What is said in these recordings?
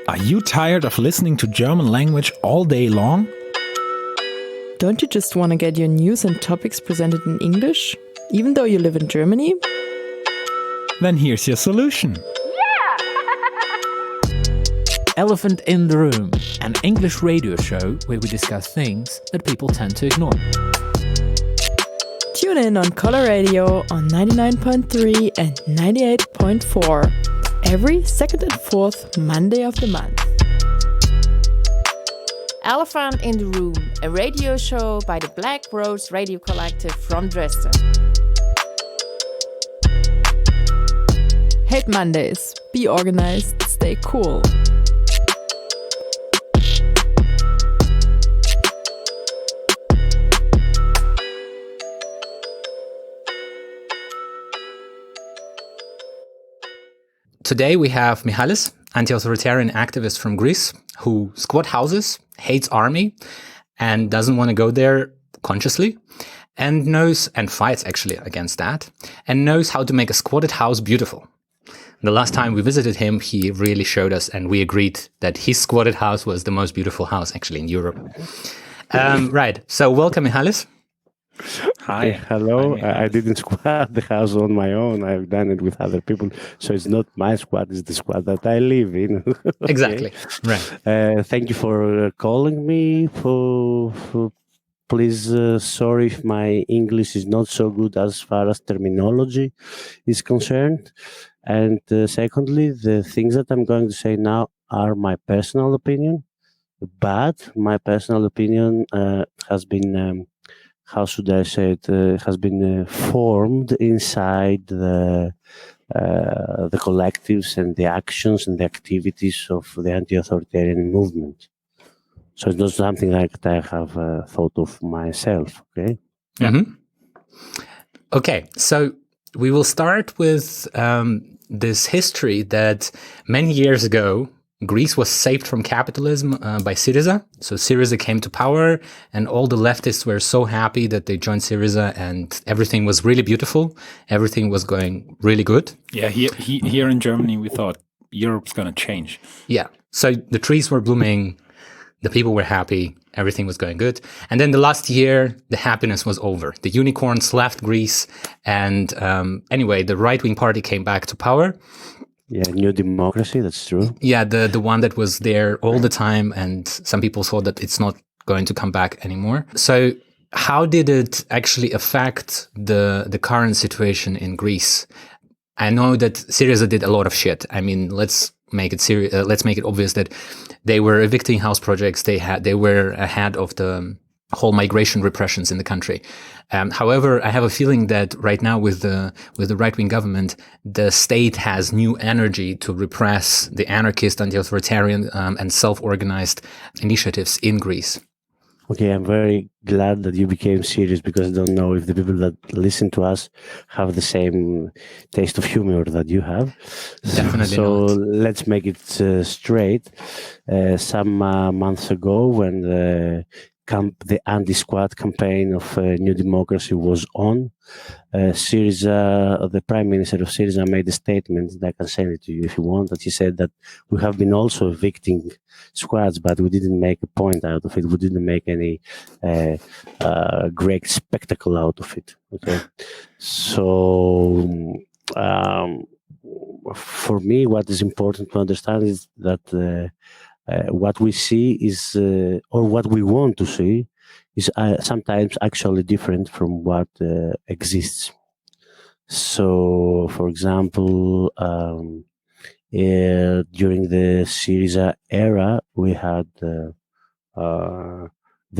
Are you tired of listening to German language all day long? Don't you just want to get your news and topics presented in English, even though you live in Germany? Then here's your solution. Elephant in the Room, an English radio show where we discuss things that people tend to ignore. Tune in on Color Radio on 99.3 and 98.4 every second and fourth Monday of the month. Elephant in the Room, a radio show by the Black Rose Radio Collective from Dresden. Hate Mondays. Be organized, stay cool. Today we have Michalis, anti-authoritarian activist from Greece, who squat houses, hates army, and doesn't want to go there consciously, and fights actually against that, and knows how to make a squatted house beautiful. The last time we visited him, he really showed us, and we agreed that his squatted house was the most beautiful house actually in Europe. Right, so welcome Michalis. Hi, hello. I didn't squat the house on my own. I've done it with other people. So it's not my squat, it's the squat that I live in. Okay. Exactly, right. Thank you for calling me. Please, sorry if my English is not so good as far as terminology is concerned. And secondly, the things that I'm going to say now are my personal opinion. But my personal opinion has been... how should I say it, has been formed inside the collectives and the actions and the activities of the anti-authoritarian movement. So it's not something like that I have thought of myself, okay? Mm-hmm. Okay, so we will start with this history that many years ago, Greece was saved from capitalism by Syriza. So Syriza came to power and all the leftists were so happy that they joined Syriza and everything was really beautiful. Everything was going really good. Yeah, here in Germany, we thought Europe's going to change. Yeah. So the trees were blooming. The people were happy. Everything was going good. And then the last year, the happiness was over. The unicorns left Greece. And anyway, the right-wing party came back to power. Yeah, New Democracy, that's true. Yeah, the one that was there all the time, and some people thought that it's not going to come back anymore. So how did it actually affect the current situation in Greece? I know that Syriza did a lot of shit. I mean, let's make it obvious that they were evicting house projects. They were ahead of the whole migration repressions in the country. However, I have a feeling that right now with the right-wing government, the state has new energy to repress the anarchist, anti-authoritarian, and self-organized initiatives in Greece. Okay, I'm very glad that you became serious because I don't know if the people that listen to us have the same taste of humor that you have. Definitely so not. Let's make it straight. Some months ago when the anti-squat campaign of New Democracy was on. Syriza, the Prime Minister of Syriza, made a statement, and I can send it to you if you want, that he said that we have been also evicting squads, but we didn't make a point out of it. We didn't make any great spectacle out of it. Okay, so for me, what is important to understand is that what we see is, or what we want to see, is sometimes actually different from what exists. So, for example, during the Syriza era, we had the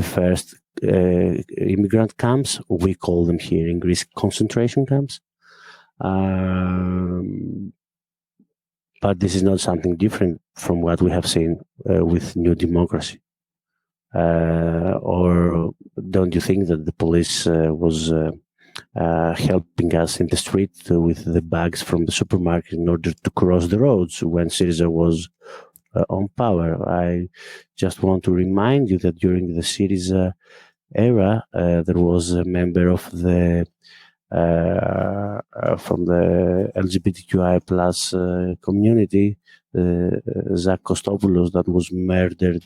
first immigrant camps. We call them here in Greece concentration camps. But this is not something different from what we have seen with New Democracy. Or don't you think that the police was helping us in the street with the bags from the supermarket in order to cross the roads when Syriza was on power? I just want to remind you that during the Syriza era, there was a member of the from the LGBTQI plus community, Zach Kostopoulos, that was murdered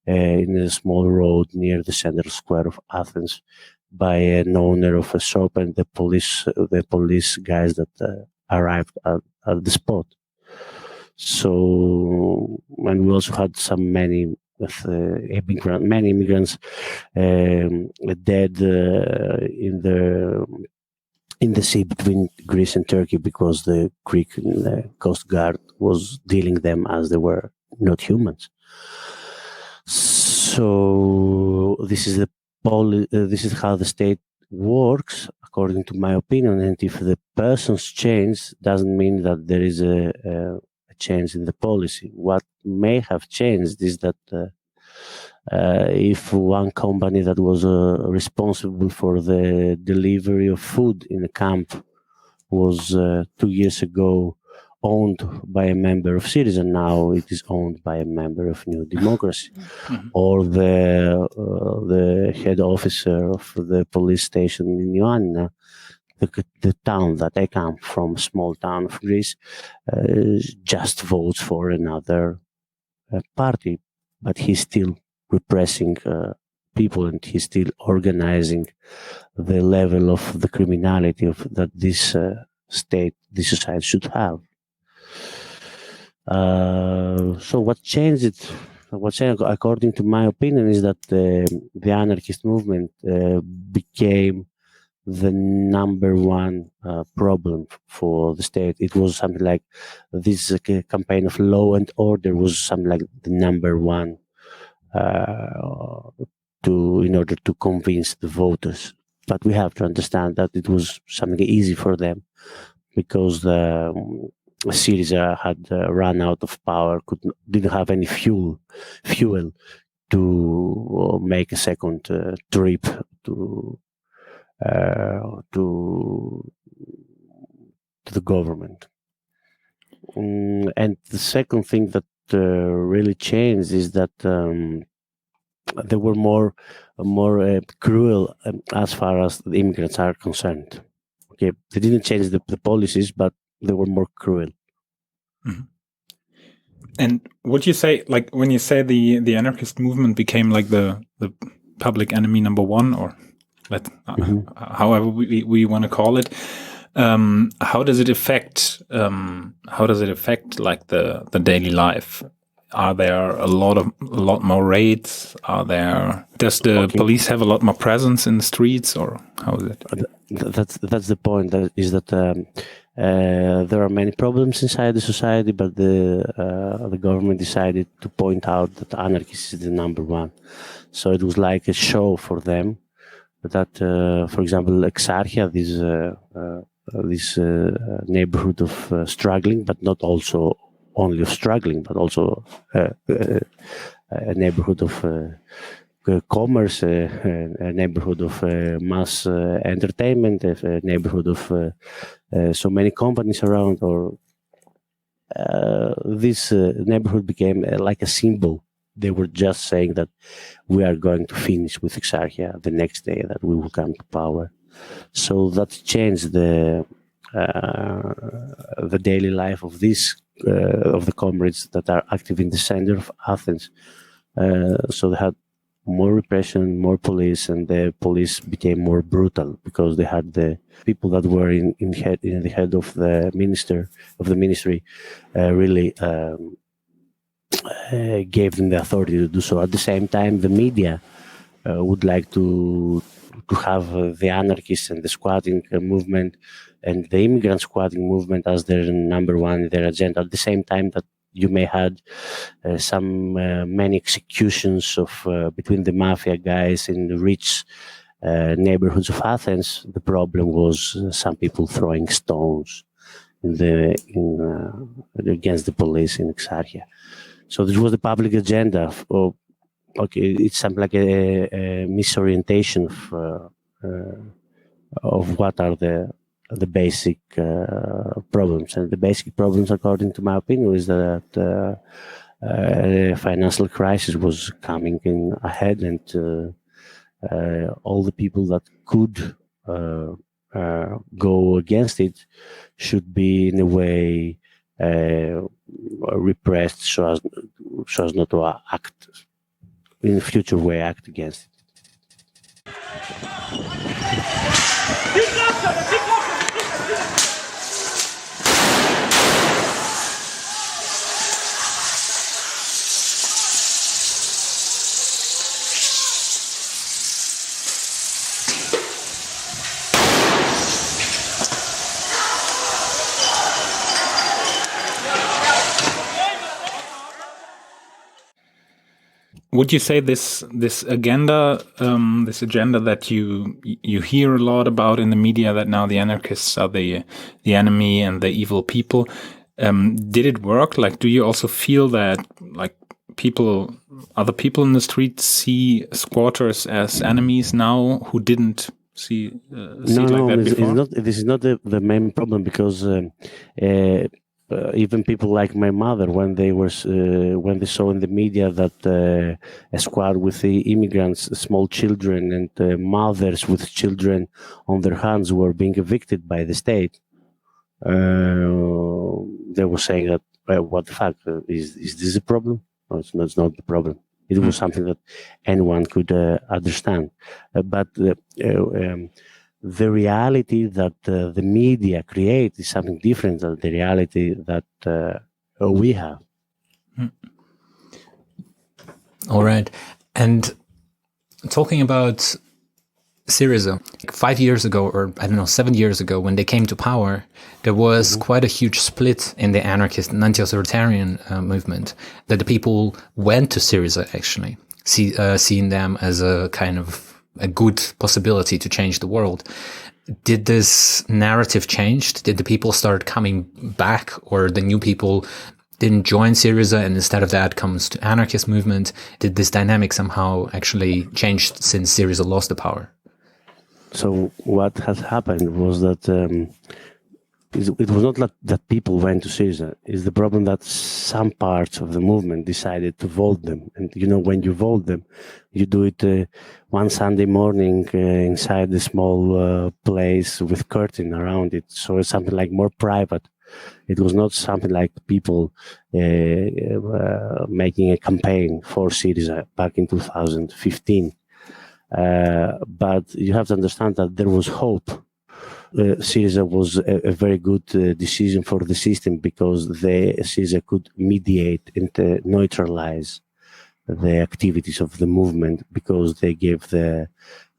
in a small road near the central square of Athens by an owner of a shop and the police guys that arrived at the spot. So, and we also had many immigrants dead in the sea between Greece and Turkey because the Greek Coast Guard was dealing them as they were not humans. So this is this is how the state works, according to my opinion. And if the persons change, doesn't mean that there is a change in the policy. What may have changed is that if one company that was responsible for the delivery of food in a camp was 2 years ago owned by a member of Syriza, now it is owned by a member of New Democracy, or the head officer of the police station in Ioannina, the town that I come from, small town of Greece, just votes for another party, but he's still repressing people, and he's still organizing the level of the criminality that this state, this society should have. So what changed, according to my opinion, is that the anarchist movement became the number one problem for the state. It was something like this campaign of law and order was something like the number one in order to convince the voters. But we have to understand that it was something easy for them because Syriza had run out of power, didn't have any fuel to make a second trip to the government. And the second thing that really changed is that they were more cruel as far as the immigrants are concerned. Okay, they didn't change the policies, but they were more cruel. Mm-hmm. And would you say, like, when you say the anarchist movement became like the public enemy number one, or however we want to call it, how does it affect like the daily life? Are there a lot more raids? Does the police have a lot more presence in the streets, or how is it? That's the point. Is that there are many problems inside the society, but the government decided to point out that anarchy is the number one. So it was like a show for them. That, for example, Exarchia, this neighborhood of struggling, but not also only of struggling, but also a neighborhood of commerce, a neighborhood of mass entertainment, a neighborhood of so many companies around, or this neighborhood became like a symbol. They were just saying that we are going to finish with Exarchia the next day, that we will come to power. So that changed the daily life of of the comrades that are active in the center of Athens. So they had more repression, more police, and the police became more brutal because they had the people that were in the head of the ministry really gave them the authority to do so. At the same time, the media would like to have the anarchists and the squatting movement and the immigrant squatting movement as their number one in their agenda. At the same time that you may had many executions of between the mafia guys in the rich neighborhoods of Athens, the problem was some people throwing stones against the police in Exarchia. So this was the public agenda. It's something like a misorientation of what are the basic problems. And the basic problems, according to my opinion, is that a financial crisis was coming ahead, and all the people that could go against it should be in a way repressed so as not to act in a future way, act against it. Would you say this agenda, that you hear a lot about in the media, that now the anarchists are the enemy and the evil people, did it work? Like, do you also feel that like other people in the street see squatters as enemies now who didn't see like that before? This is not the main problem, because even people like my mother, when they saw in the media that a squad with the immigrants, small children, and mothers with children on their hands were being evicted by the state, they were saying that, what the fuck, is this a problem? No, it's not the problem. It was something that anyone could understand. But the reality that the media create is something different than the reality that we have. All right. And talking about Syriza, 5 years ago, or I don't know, 7 years ago, when they came to power, there was quite a huge split in the anarchist and anti-authoritarian movement, that the people went to Syriza, actually, seeing them as a kind of a good possibility to change the world. Did this narrative change? Did the people start coming back, or the new people didn't join Syriza and instead of that comes to anarchist movement? Did this dynamic somehow actually change since Syriza lost the power? So what has happened was that it was not that people went to Syriza. It's the problem that some parts of the movement decided to vote them. And when you vote them, you do it one Sunday morning inside a small place with curtain around it. So it's something like more private. It was not something like people making a campaign for Syriza back in 2015. But you have to understand that there was hope. Syriza was a very good decision for the system, because Syriza could mediate and neutralize the activities of the movement, because they gave the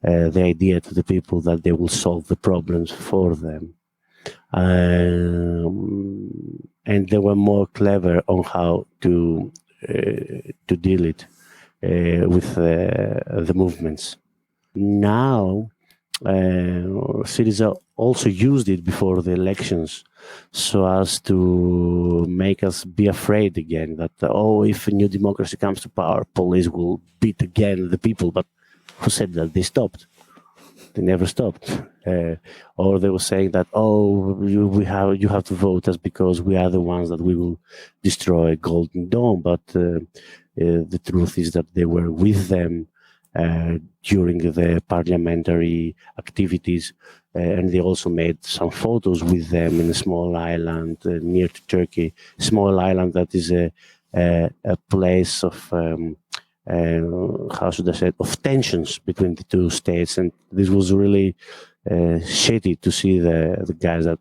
idea to the people that they will solve the problems for them. And they were more clever on how to deal it with the movements. Now, Syriza also used it before the elections so as to make us be afraid again that, if a new democracy comes to power, police will beat again the people. But who said that? They stopped. They never stopped. Or they were saying that, you have to vote us because we are the ones that we will destroy Golden Dawn. But the truth is that they were with them during the parliamentary activities, and they also made some photos with them in a small island near to Turkey, small island that is a place of how should I say it, of tensions between the two states. And this was really shitty to see the guys that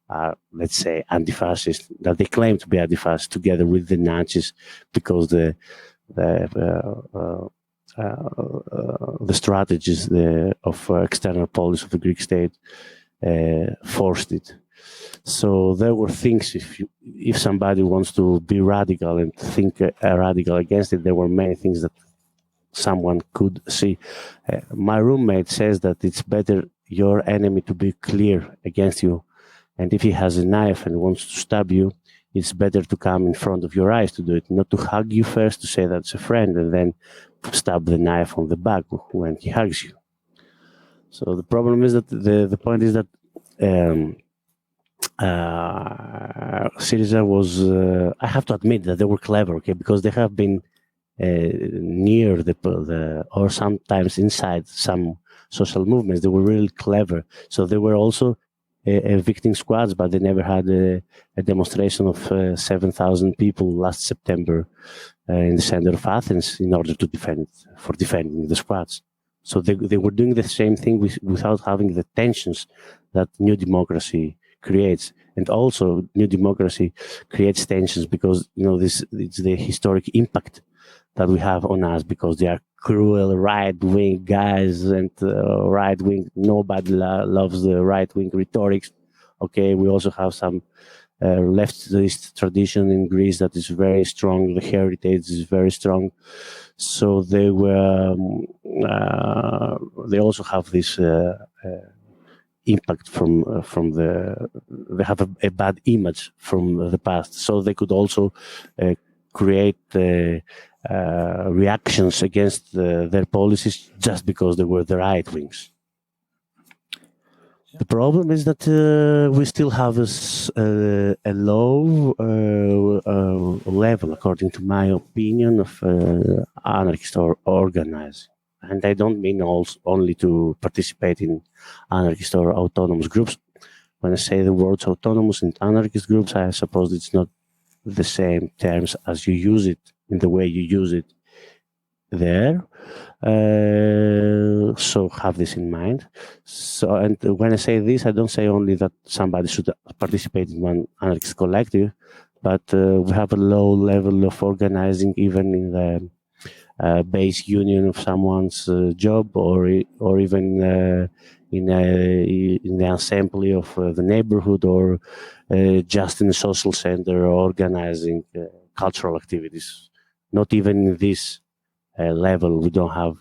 are, let's say, anti-fascist, that they claim to be anti-fascist, together with the Nazis, because the strategies of external policy of the Greek state forced it. So there were things, if somebody wants to be radical and think radical against it, there were many things that someone could see. My roommate says that it's better your enemy to be clear against you, and if he has a knife and wants to stab you, it's better to come in front of your eyes to do it, not to hug you first to say that's a friend, and then stab the knife on the back when he hugs you. So the problem is that the point is that Syriza was, I have to admit that they were clever, okay, because they have been near the or sometimes inside some social movements. They were really clever. So they were also evicting squads, but they never had a demonstration of 7,000 people last September in the center of Athens in order to defending the squads. So they were doing the same thing without having the tensions that New Democracy creates. And also New Democracy creates tensions because, it's the historic impact that we have on us, because they are cruel right-wing guys and right-wing. Nobody loves the right-wing rhetorics. Okay, we also have some leftist tradition in Greece that is very strong. The heritage is very strong. So they were. They also have this impact from the. They have a bad image from the past. So they could also create reactions against their policies just because they were the right wings. The problem is that we still have a low level, according to my opinion, of anarchist or organizing. And I don't mean only to participate in anarchist or autonomous groups. When I say the words autonomous and anarchist groups, I suppose it's not the same terms as you use it in the way you use it there. So have this in mind. So, and when I say this, I don't say only that somebody should participate in one anarchist collective, but we have a low level of organizing even in the base union of someone's job, or even in the assembly of the neighborhood, or just in a social center organizing cultural activities. Not even in this level, we don't have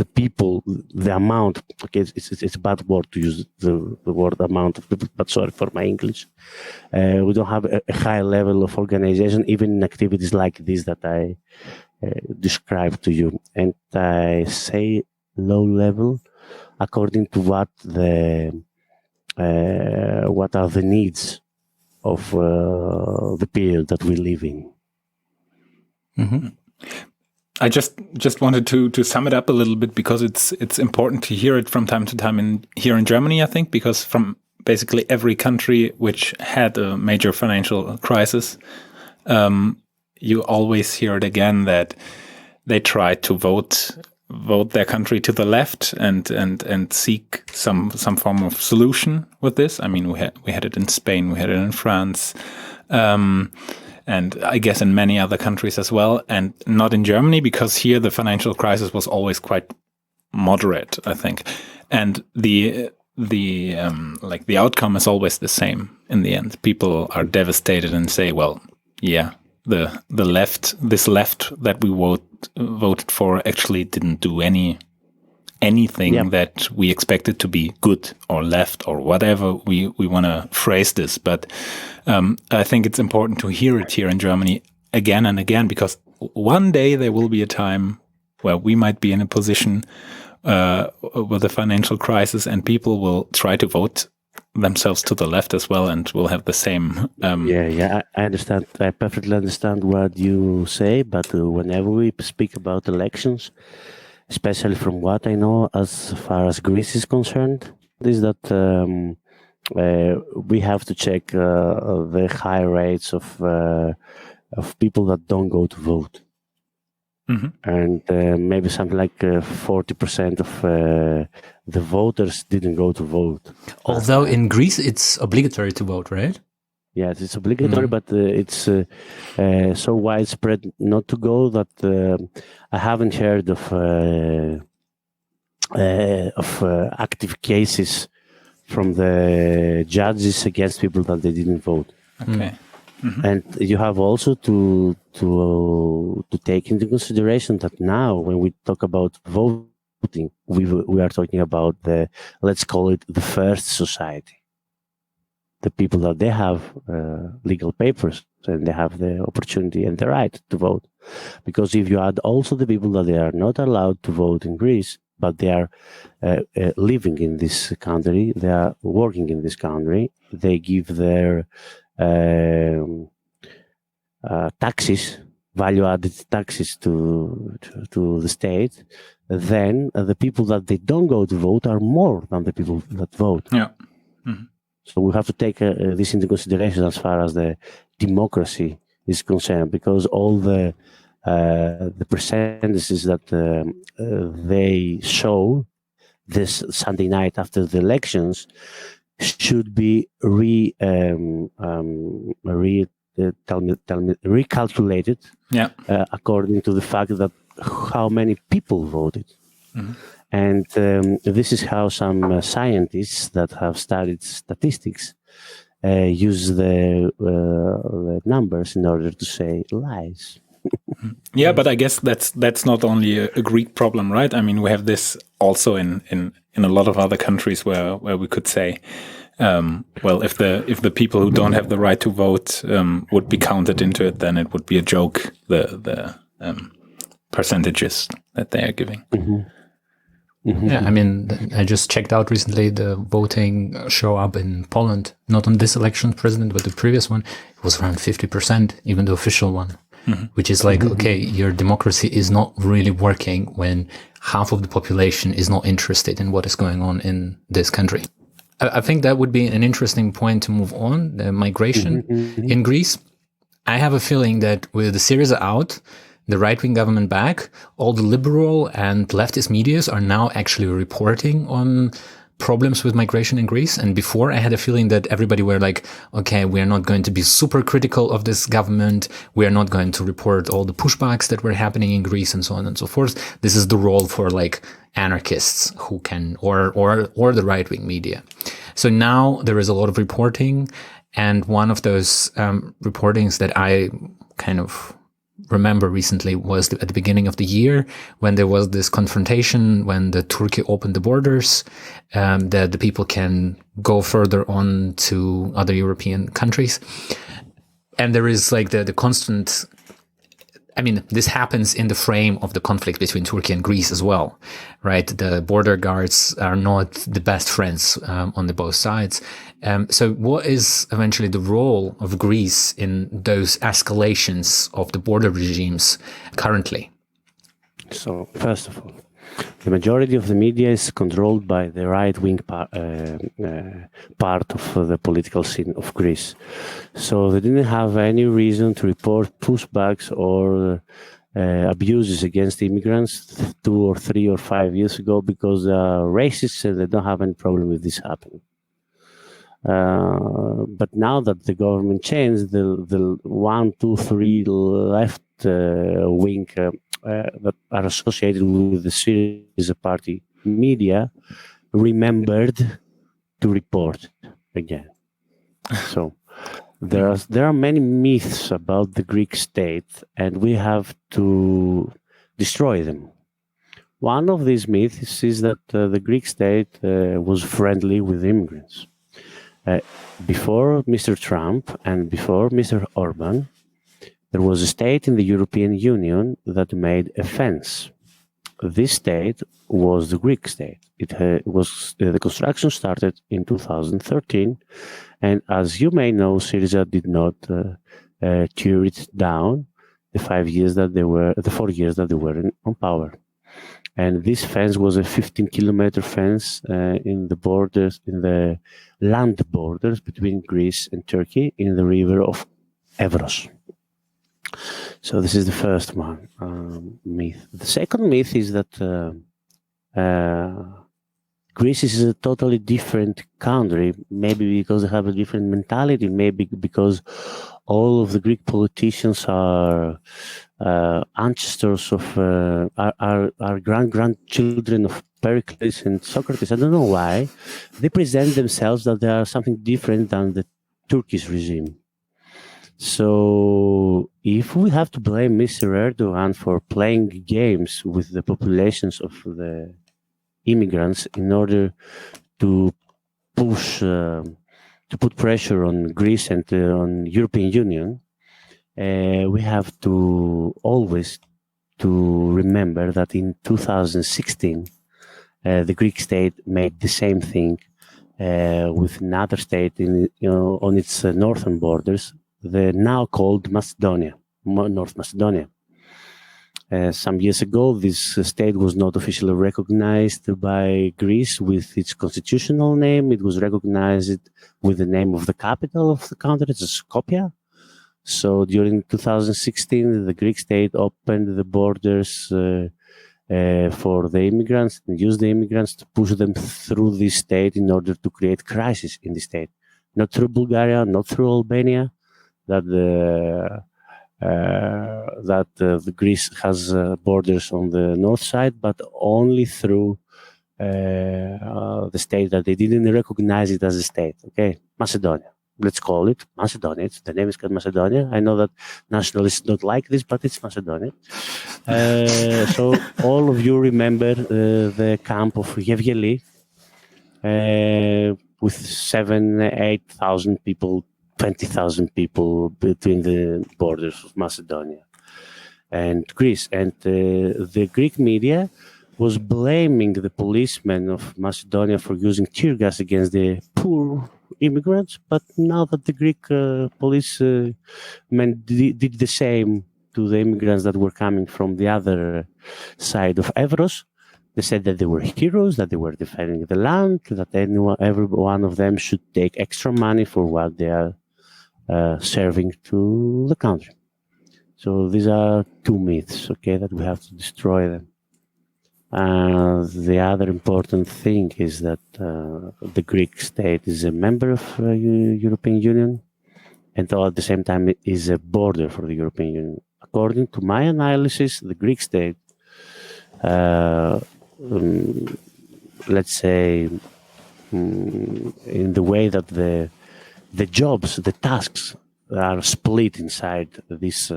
the people, the amount. Okay, it's a bad word to use the word amount of people, but sorry for my English. We don't have a high level of organization, even in activities like this that I described to you. And I say low level according to what are the needs of the period that we live in. Mm-hmm. I just wanted to sum it up a little bit, because it's important to hear it from time to time here in Germany, I think, because from basically every country which had a major financial crisis, you always hear it again that they try to vote their country to the left and seek some form of solution with this. I mean, we had it in Spain, we had it in France, and I guess in many other countries as well, and not in Germany, because here the financial crisis was always quite moderate, I think, and the outcome is always the same in the end. People are devastated and say, well, yeah, the left that we voted for actually didn't do anything that we expected to be good or left or whatever we want to phrase this. But I think it's important to hear it here in Germany again and again, because one day there will be a time where we might be in a position with a financial crisis, and people will try to vote themselves to the left as well, and will have the same. I understand. I perfectly understand what you say, but whenever we speak about elections, especially from what I know as far as Greece is concerned, is that we have to check the high rates of people that don't go to vote. Mm-hmm. And maybe something like 40% of the voters didn't go to vote. Although in Greece it's obligatory to vote, right? Yes, it's obligatory, but it's so widespread not to go that I haven't heard of active cases from the judges against people that they didn't vote. Okay. Mm-hmm. And you have also to take into consideration that now, when we talk about voting, we are talking about let's call it the first society. The people that they have legal papers and they have the opportunity and the right to vote. Because if you add also the people that they are not allowed to vote in Greece, but they are living in this country, they are working in this country, they give their taxes, value-added taxes to the state, then the people that they don't go to vote are more than the people that vote. Yeah. Mm-hmm. So we have to take this into consideration as far as the democracy is concerned, because all the percentages that they show this Sunday night after the elections should be recalculated according to the fact that how many people voted. Mm-hmm. And this is how some scientists that have studied statistics use the numbers in order to say lies. Yeah, but I guess that's not only a Greek problem, right? I mean, we have this also in a lot of other countries where we could say, well, if the people who don't have the right to vote would be counted into it, then it would be a joke, the percentages that they are giving. Mm-hmm. Mm-hmm. Yeah, I mean, I just checked out recently the voting show up in Poland, not on this election president, but the previous one. It was around 50%, even the official one, which is like, okay, your democracy is not really working when half of the population is not interested in what is going on in this country. I think that would be an interesting point to move on, the migration in Greece. I have a feeling that with the Syriza out, the right-wing government back, all the liberal and leftist medias are now actually reporting on problems with migration in Greece. And before, I had a feeling that everybody were like, okay, we are not going to be super critical of this government. We are not going to report all the pushbacks that were happening in Greece and so on and so forth. This is the role for like anarchists who can, or the right-wing media. So now there is a lot of reporting. And one of those reportings that I kind of remember recently was at the beginning of the year when there was this confrontation when the Turkey opened the borders, that the people can go further on to other European countries. And there is like the constant, I mean, this happens in the frame of the conflict between Turkey and Greece as well, right? The border guards are not the best friends on the both sides. So what is eventually the role of Greece in those escalations of the border regimes currently? So, first of all, the majority of the media is controlled by the right-wing part of the political scene of Greece. So they didn't have any reason to report pushbacks or abuses against immigrants 2 or 3 or 5 years ago because they are racist and they don't have any problem with this happening. But now that the government changed, the 1, 2, 3 left wing that are associated with the Syriza party media remembered to report again. So there are many myths about the Greek state, and we have to destroy them. One of these myths is that the Greek state was friendly with immigrants. Before Mr. Trump and before Mr. Orban, there was a state in the European Union that made a fence. This state was the Greek state. The construction started in 2013, and as you may know, Syriza did not tear it down the 4 years that they were on power. And this fence was a 15-kilometer fence in the land borders between Greece and Turkey in the river of Evros. So this is the first one myth. The second myth is that Greece is a totally different country, maybe because they have a different mentality, maybe because all of the Greek politicians are ancestors of are grandchildren of Pericles and Socrates. I don't know why they present themselves that they are something different than the Turkish regime. So if we have to blame Mr. Erdogan for playing games with the populations of the immigrants in order to put pressure on Greece and on European Union, we have to always to remember that in 2016, the Greek state made the same thing with another state on its northern borders, the now called Macedonia, North Macedonia. Some years ago, this state was not officially recognized by Greece with its constitutional name. It was recognized with the name of the capital of the country, it's Skopje. So during 2016, the Greek state opened the borders for the immigrants and used the immigrants to push them through this state in order to create crisis in the state. Not through Bulgaria, not through Albania, that the Greece has borders on the north side, but only through the state that they didn't recognize it as a state. Okay, Macedonia. Let's call it Macedonia. The name is called Macedonia. I know that nationalists don't like this, but it's Macedonia. So all of you remember the camp of Yevgeli with 7,000-8,000 people, 20,000 people between the borders of Macedonia and Greece. And the Greek media was blaming the policemen of Macedonia for using tear gas against the poor immigrants. But now that the Greek police men did the same to the immigrants that were coming from the other side of Evros, they said that they were heroes, that they were defending the land, that every one of them should take extra money for what they are serving to the country. So these are two myths, okay, that we have to destroy them. The other important thing is that the Greek state is a member of the European Union, and at the same time it is a border for the European Union. According to my analysis, the Greek state, let's say, in the way that the jobs, the tasks are split inside this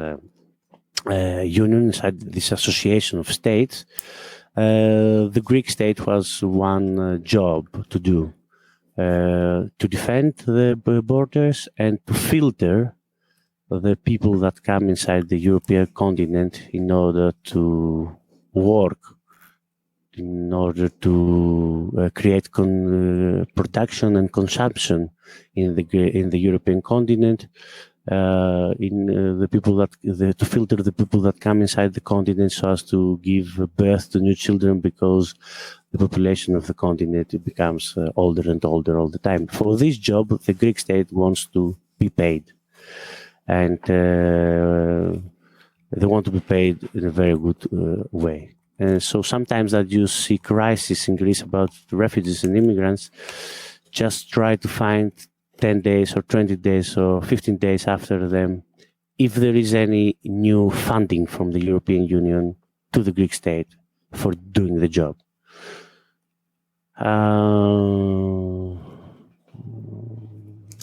union, inside this association of states, the Greek state has one job to do, to defend the borders and to filter the people that come inside the European continent in order to work, in order to create production and consumption in the European continent, the people that to filter the people that come inside the continent so as to give birth to new children, because the population of the continent becomes older and older all the time. For this job, the Greek state wants to be paid, and they want to be paid in a very good way. And so sometimes that you see crisis in Greece about refugees and immigrants, just try to find 10 days or 20 days or 15 days after them, if there is any new funding from the European Union to the Greek state for doing the job.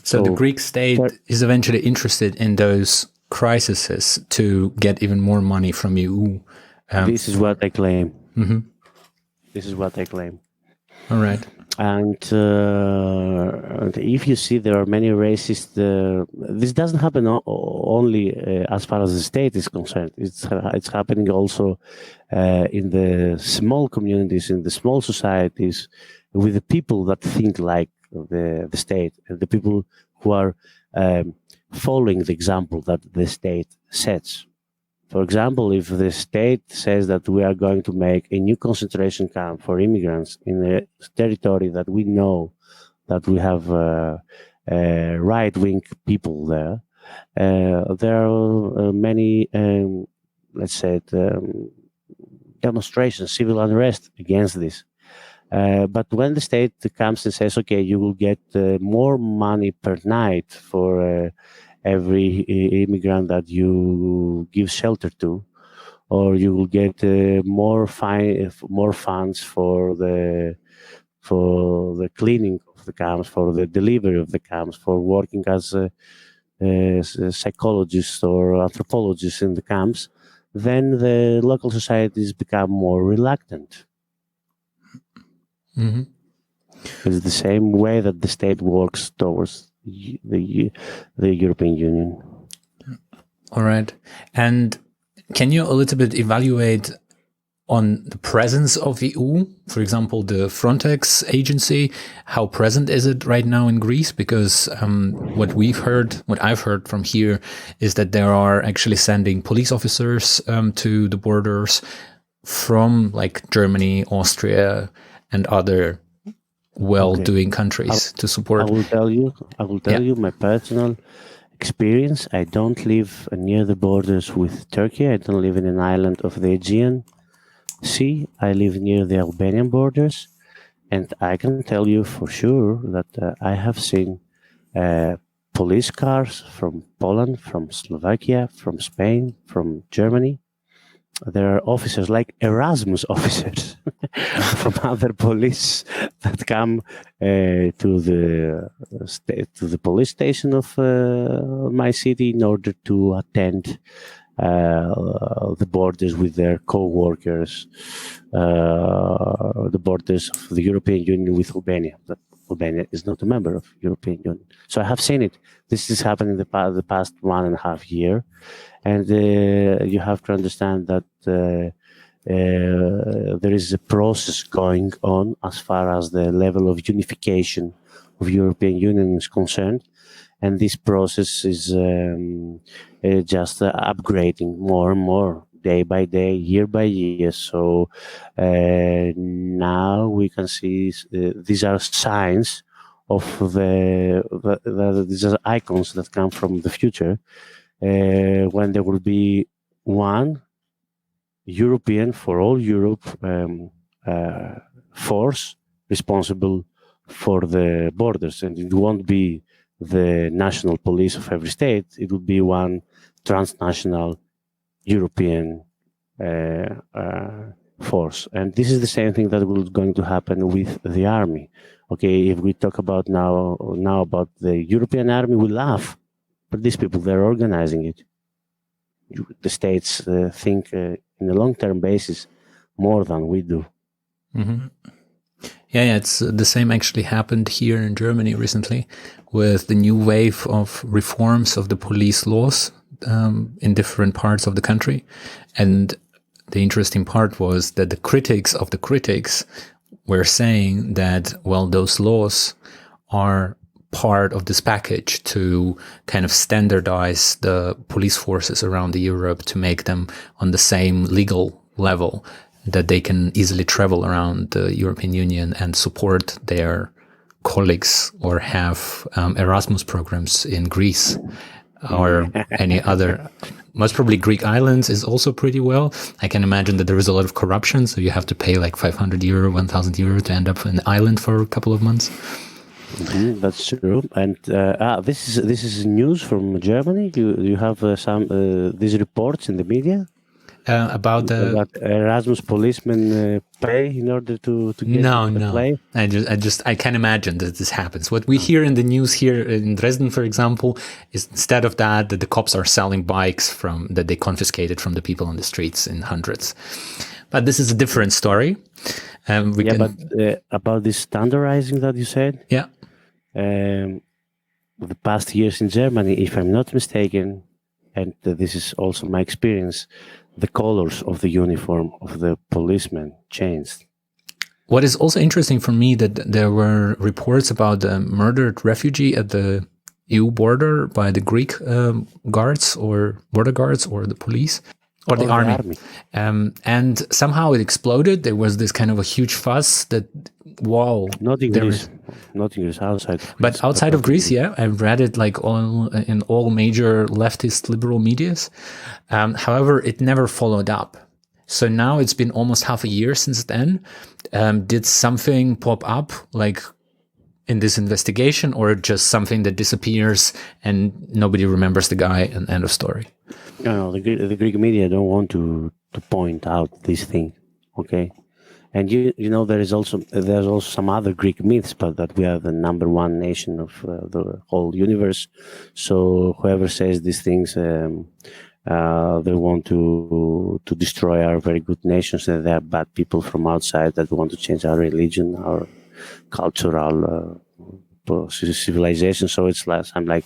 So the Greek state is eventually interested in those crises to get even more money from EU. This is what I claim. Mm-hmm. This is what I claim. All right. And if you see, there are many racists. This doesn't happen only as far as the state is concerned. It's happening also in the small communities, in the small societies, with the people that think like the state, and the people who are following the example that the state sets. For example, if the state says that we are going to make a new concentration camp for immigrants in a territory that we know that we have right-wing people there, there are many, let's say, demonstrations, civil unrest against this. But when the state comes and says, okay, you will get more money per night for every immigrant that you give shelter to, or you will get more funds for the cleaning of the camps, for the delivery of the camps, for working as psychologists or anthropologists in the camps, then the local societies become more reluctant. Mm-hmm. It's the same way that the state works towards the European Union. All right. And can you a little bit evaluate on the presence of EU, for example, the Frontex agency, how present is it right now in Greece? Because what I've heard from here is that there are actually sending police officers to the borders from like Germany, Austria, and other well-doing countries to support. I will tell you my personal experience. I don't live near the borders with Turkey. I don't live in an island of the Aegean Sea. I live near the Albanian borders, and I can tell you for sure that I have seen police cars from Poland, from Slovakia, from Spain, from Germany. There are officers like Erasmus officers from other police that come to the police station of my city in order to attend the borders with their co-workers, the borders of the European Union with Albania. But Albania is not a member of the European Union. So I have seen it. This has happened in the past 1.5 years. And you have to understand that there is a process going on as far as the level of unification of European Union is concerned. And this process is just upgrading more and more, day by day, year by year. So now we can see these are signs of these are icons that come from the future, when there will be one European, for all Europe, force responsible for the borders. And it won't be the national police of every state. It will be one transnational European force. And this is the same thing that will going to happen with the army. Okay, if we talk about now about the European army, we laugh. But these people, they're organizing it. The states think in a long-term basis more than we do. Mm-hmm. Yeah, it's the same actually happened here in Germany recently with the new wave of reforms of the police laws in different parts of the country. And the interesting part was that the critics of the critics were saying that, well, those laws are part of this package to kind of standardize the police forces around Europe to make them on the same legal level that they can easily travel around the European Union and support their colleagues or have Erasmus programs in Greece or any other. Most probably Greek islands is also pretty well. I can imagine that there is a lot of corruption, so you have to pay like 500 euro, 1,000 euro to end up in an island for a couple of months. Mm-hmm, that's true. And this is news from Germany. You have some these reports in the media about Erasmus policemen pay in order to get the play. I can imagine that this happens. What we hear in the news here in Dresden, for example, is instead of that the cops are selling bikes that they confiscated from the people on the streets in hundreds. But this is a different story. But about this standardizing that you said, the past years in Germany, if I'm not mistaken, and this is also my experience, the colors of the uniform of the policemen changed. What is also interesting for me that there were reports about a murdered refugee at the EU border by the Greek guards or border guards or the police. Or the army. And somehow it exploded. There was this kind of a huge fuss that, wow. Not in Greece, outside. But outside of Greece, yeah. I've read it like in all major leftist liberal medias. However, it never followed up. So now it's been almost half a year since then. Did something pop up like in this investigation, or just something that disappears and nobody remembers the guy and end of story? No, the Greek media don't want to point out this thing, okay? And you know there's also some other Greek myths, but that we are the number one nation of the whole universe. So whoever says these things, they want to destroy our very good nations, and they are bad people from outside that want to change our religion, our cultural civilization. So it's like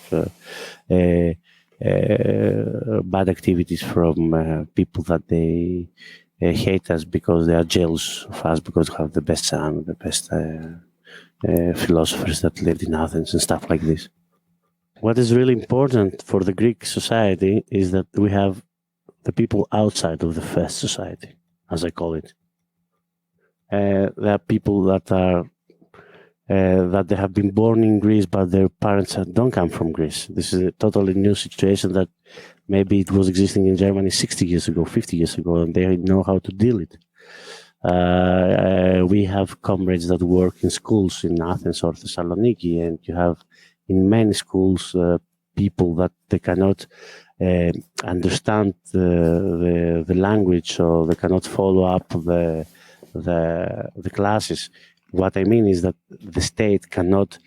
bad activities from people that they hate us because they are jealous of us because we have the best son, the best philosophers that lived in Athens and stuff like this. What is really important for the Greek society is that we have the people outside of the first society, as I call it. There are people that are that they have been born in Greece, but their parents don't come from Greece. This is a totally new situation that maybe it was existing in Germany 60 years ago, 50 years ago, and they know how to deal it. We have comrades that work in schools in Athens or Thessaloniki, and you have in many schools people that they cannot understand the language, or they cannot follow up the classes. What I mean is that the state cannot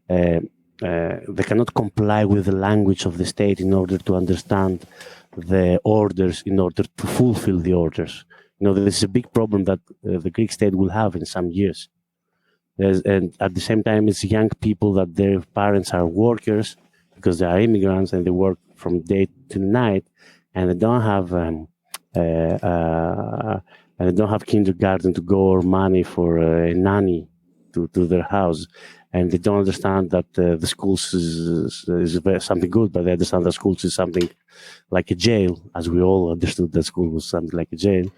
they cannot comply with the language of the state in order to understand the orders, in order to fulfill the orders. This is a big problem that the Greek state will have in some years. And at the same time, it's young people that their parents are workers because they are immigrants and they work from day to night, and they don't have kindergarten to go or money for a nanny to their house, and they don't understand that the schools is something good, but they understand that schools is something like a jail, as we all understood that school was something like a jail.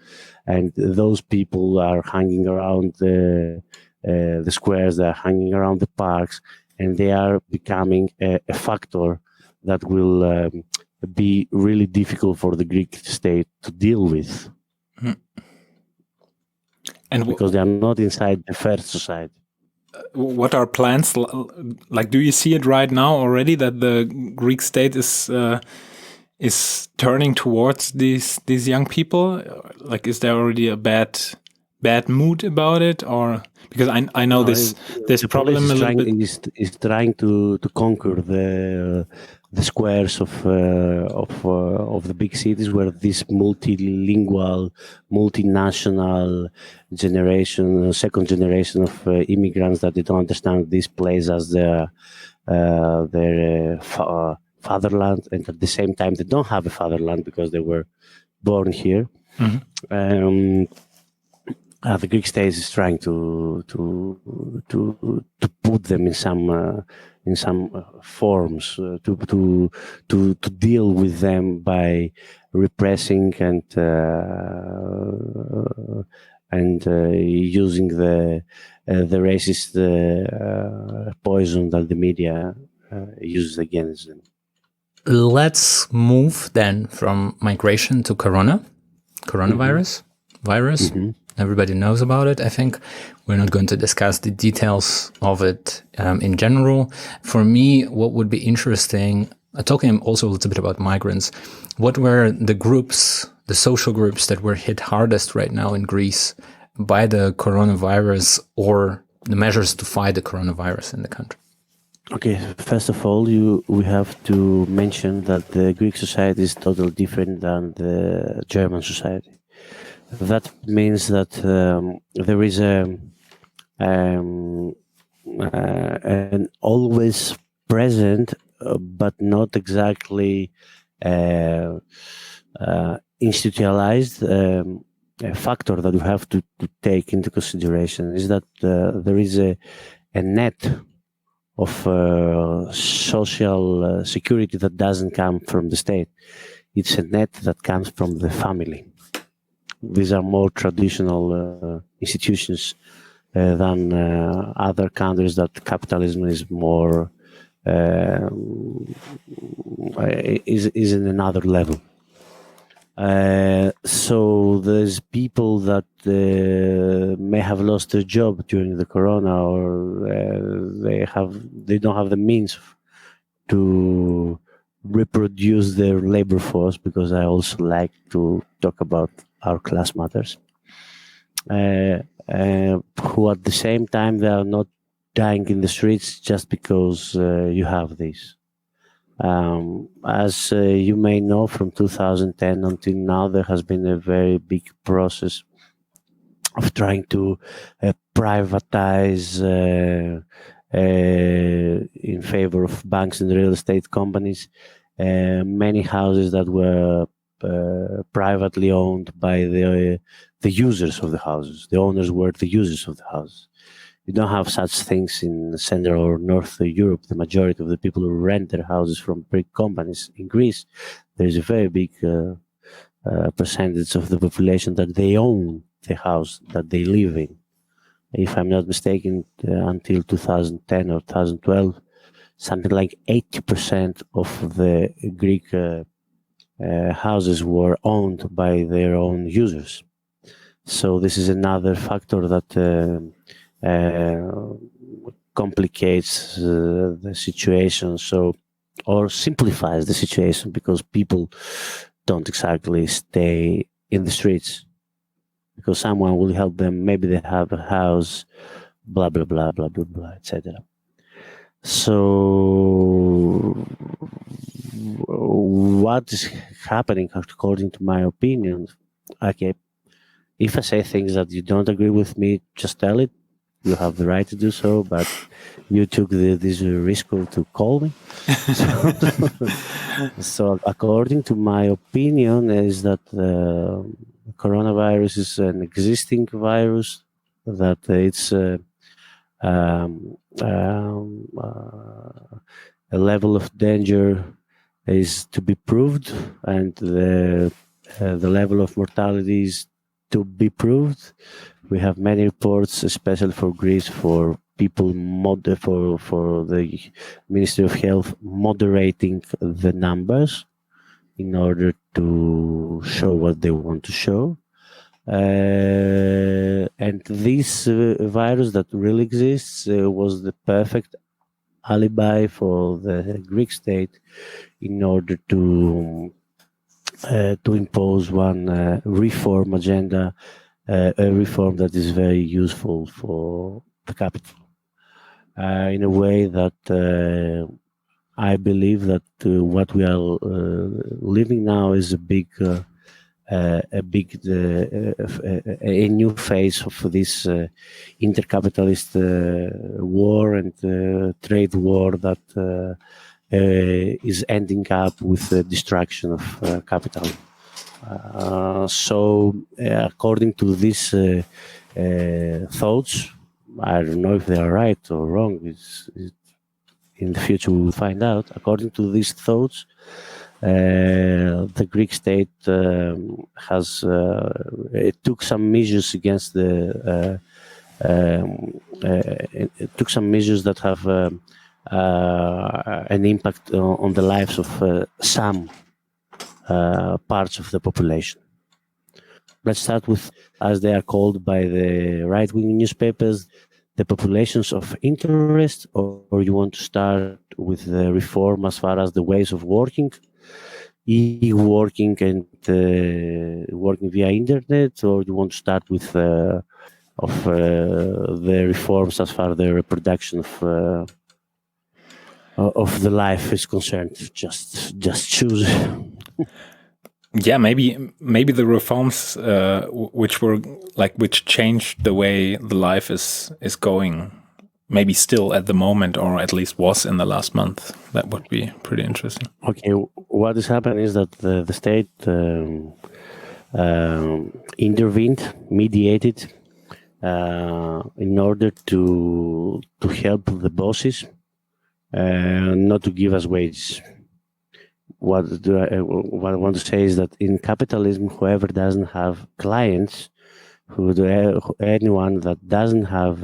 And those people are hanging around the squares, they are hanging around the parks, and they are becoming a factor that will be really difficult for the Greek state to deal with. And because they are not inside the first society. What are plans like? Do you see it right now already that the Greek state is turning towards these young people? Like, is there already a bad mood about it, or because I know this problem a little bit is trying to conquer the squares of the big cities where this multilingual, multinational generation, second generation of immigrants that they don't understand this place as their fatherland, and at the same time they don't have a fatherland because they were born here. Mm-hmm. The Greek state is trying to put them in some forms to deal with them by repressing and using the racist poison that the media uses against them. Let's move then from migration to coronavirus. Mm-hmm. Everybody knows about it, I think. We're not going to discuss the details of it in general. For me, what would be interesting, talking also a little bit about migrants, what were the groups, the social groups that were hit hardest right now in Greece by the coronavirus, or the measures to fight the coronavirus in the country? Okay, first of all, we have to mention that the Greek society is totally different than the German society. That means that there is an always present, but not exactly institutionalized factor that you have to take into consideration is that there is a net of social security that doesn't come from the state. It's a net that comes from the family. These are more traditional institutions than other countries that capitalism is more is in another level. So there's people that may have lost their job during the corona, or they don't have the means to reproduce their labor force, because I also like to talk about our class matters, who at the same time they are not dying in the streets just because you have this. As you may know, from 2010 until now, there has been a very big process of trying to privatize in favor of banks and real estate companies. Many houses that were privately owned by the users of the houses. The owners were the users of the houses. You don't have such things in Central or North Europe. The majority of the people who rent their houses from big companies. In Greece, there is a very big percentage of the population that they own the house that they live in. If I'm not mistaken, until 2010 or 2012, something like 80% of the Greek houses were owned by their own users. So this is another factor that complicates the situation, or simplifies the situation, because people don't exactly stay in the streets, because someone will help them. Maybe they have a house, blah blah blah blah blah blah, etc. So what is happening, according to my opinion? Okay, if I say things that you don't agree with me, just tell it. You have the right to do so, but you took this risk to call me. So according to my opinion, is that coronavirus is an existing virus, that it's a level of danger is to be proved, and the level of mortality is to be proved. We have many reports, especially for Greece, for people for the Ministry of Health moderating the numbers in order to show what they want to show. And this virus that really exists was the perfect alibi for the Greek state in order to impose one reform agenda, a reform that is very useful for the capital. In a way that I believe that what we are living now is a new phase of this intercapitalist war and trade war that is ending up with the destruction of capital. So according to these thoughts, I don't know if they are right or wrong. In the future we will find out. According to these thoughts, the Greek state has took some measures against took some measures that have an impact on the lives of some parts of the population. Let's start with, as they are called by the right-wing newspapers, the populations of interest, or you want to start with the reform as far as the ways of working, e-working and working via internet, or you want to start with the reforms as far as the reproduction of the life is concerned? Just choose. Yeah, maybe the reforms which changed the way the life is going, maybe still at the moment, or at least was in the last month. That would be pretty interesting. Okay, what is happening is that the state intervened, mediated, in order to help the bosses not to give us wages. What I want to say is that in capitalism, whoever doesn't have clients, anyone that doesn't have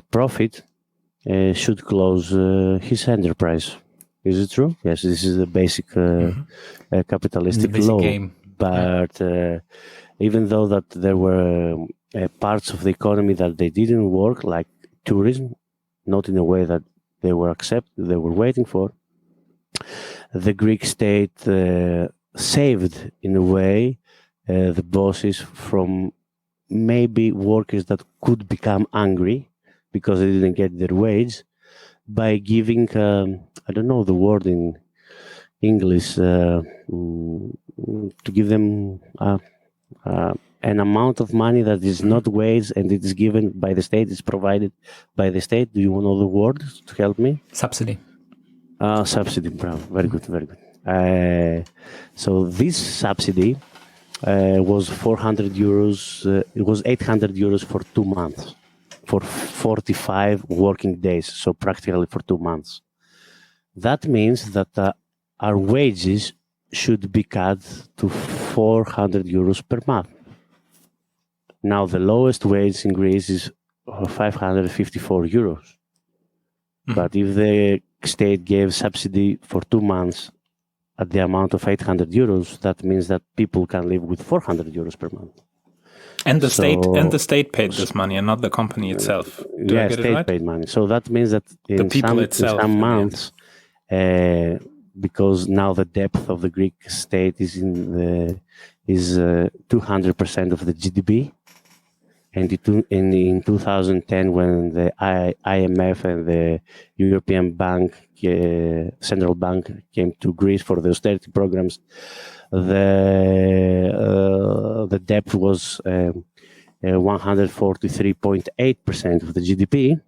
profit should close his enterprise. Is it true? Yes, this is the basic capitalistic basic law. Game. But even though that there were parts of the economy that they didn't work, like tourism, not in a way that they were waiting for, the Greek state saved, in a way, the bosses from maybe workers that could become angry because they didn't get their wage, by giving, I don't know the word in English, to give them an amount of money that is not wage, and it is given by the state, is provided by the state. Do you know the word to help me? Subsidy. Subsidy, bravo. Very good, very good. So this subsidy was 400 euros. It was 800 euros for 2 months, for 45 working days. So practically for 2 months. That means that our wages should be cut to 400 euros per month. Now the lowest wage in Greece is 554 euros. But if the state gave subsidy for 2 months at the amount of 800 euros, that means that people can live with 400 euros per month. And the state paid this money, and not the company itself. Do I get state it right? paid money. So that means that in some months, because now the depth of the Greek state is 200% of the GDP. And in 2010, when the IMF and the European Bank, Central Bank, came to Greece for the austerity programs, the debt was 143.8% of the GDP.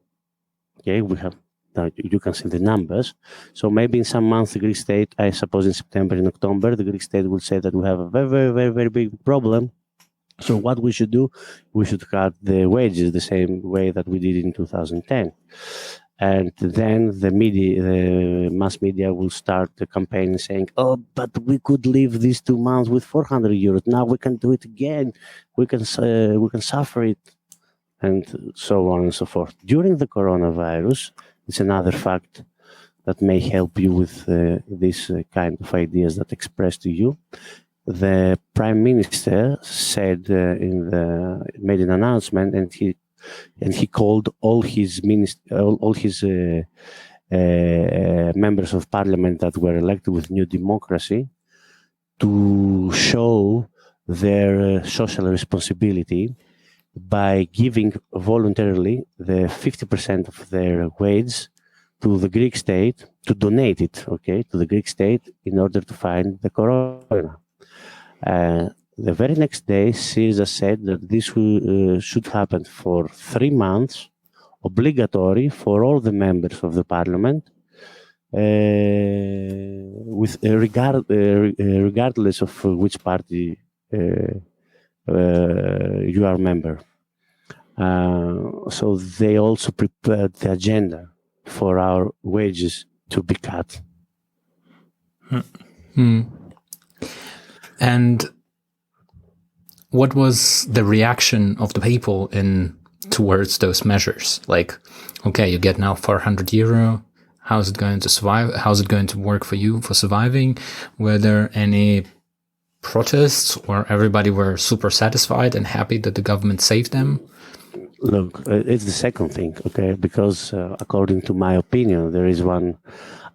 Okay, you can see the numbers. So maybe in some months, the Greek state, I suppose in September and October, the Greek state will say that we have a very, very, very, very big problem. So what we should do, we should cut the wages the same way that we did in 2010. And then the mass media will start the campaign saying, oh, but we could live these 2 months with 400 euros. Now we can do it again. We can suffer it. And so on and so forth. During the coronavirus, it's another fact that may help you with this kind of ideas that expressed to you. The Prime Minister said made an announcement, and he called all his members of parliament that were elected with New Democracy to show their social responsibility by giving voluntarily the 50% of their wage to the Greek state, to donate it, to the Greek state in order to fight the corona. The very next day, Syriza said that this should happen for 3 months, obligatory for all the members of the parliament, with regardless of which party you are a member. So they also prepared the agenda for our wages to be cut. And what was the reaction of the people towards those measures? Like, okay, you get now 400 euro. How is it going to survive? How is it going to work for you for surviving? Were there any protests, or everybody were super satisfied and happy that the government saved them? Look, it's the second thing, because according to my opinion, there is one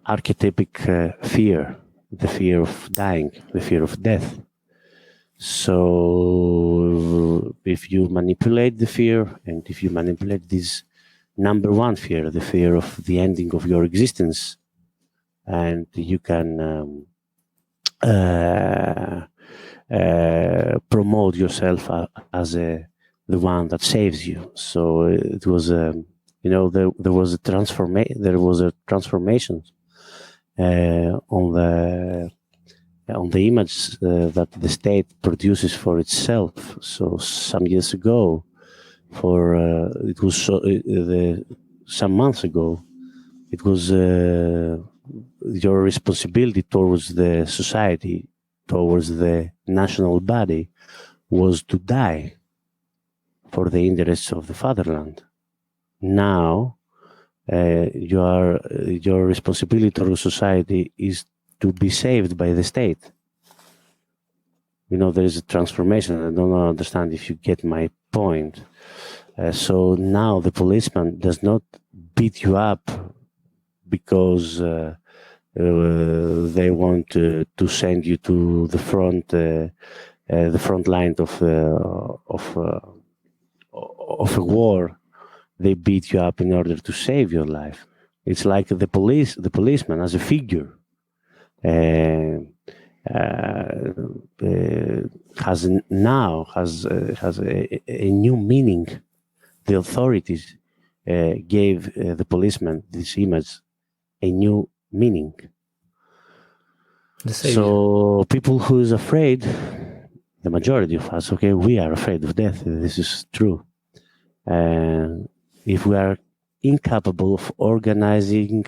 archetypic fear. The fear of dying, the fear of death. So if you manipulate the fear, and if you manipulate this number one fear, the fear of the ending of your existence, and you can promote yourself as the one that saves you. So it was, there was a transformation on the image that the state produces for itself. So some years ago, some months ago, it was your responsibility towards the society, towards the national body, was to die for the interests of the fatherland. Now, your responsibility towards society is to be saved by the state. There is a transformation. I don't understand if you get my point. So now the policeman does not beat you up because they want to send you to the front line of a war. They beat you up in order to save your life. It's like the policeman as a figure has a new meaning. The authorities gave the policeman, this image, a new meaning. The savior. So people who is afraid, the majority of us, okay, we are afraid of death. This is true. And if we are incapable of organizing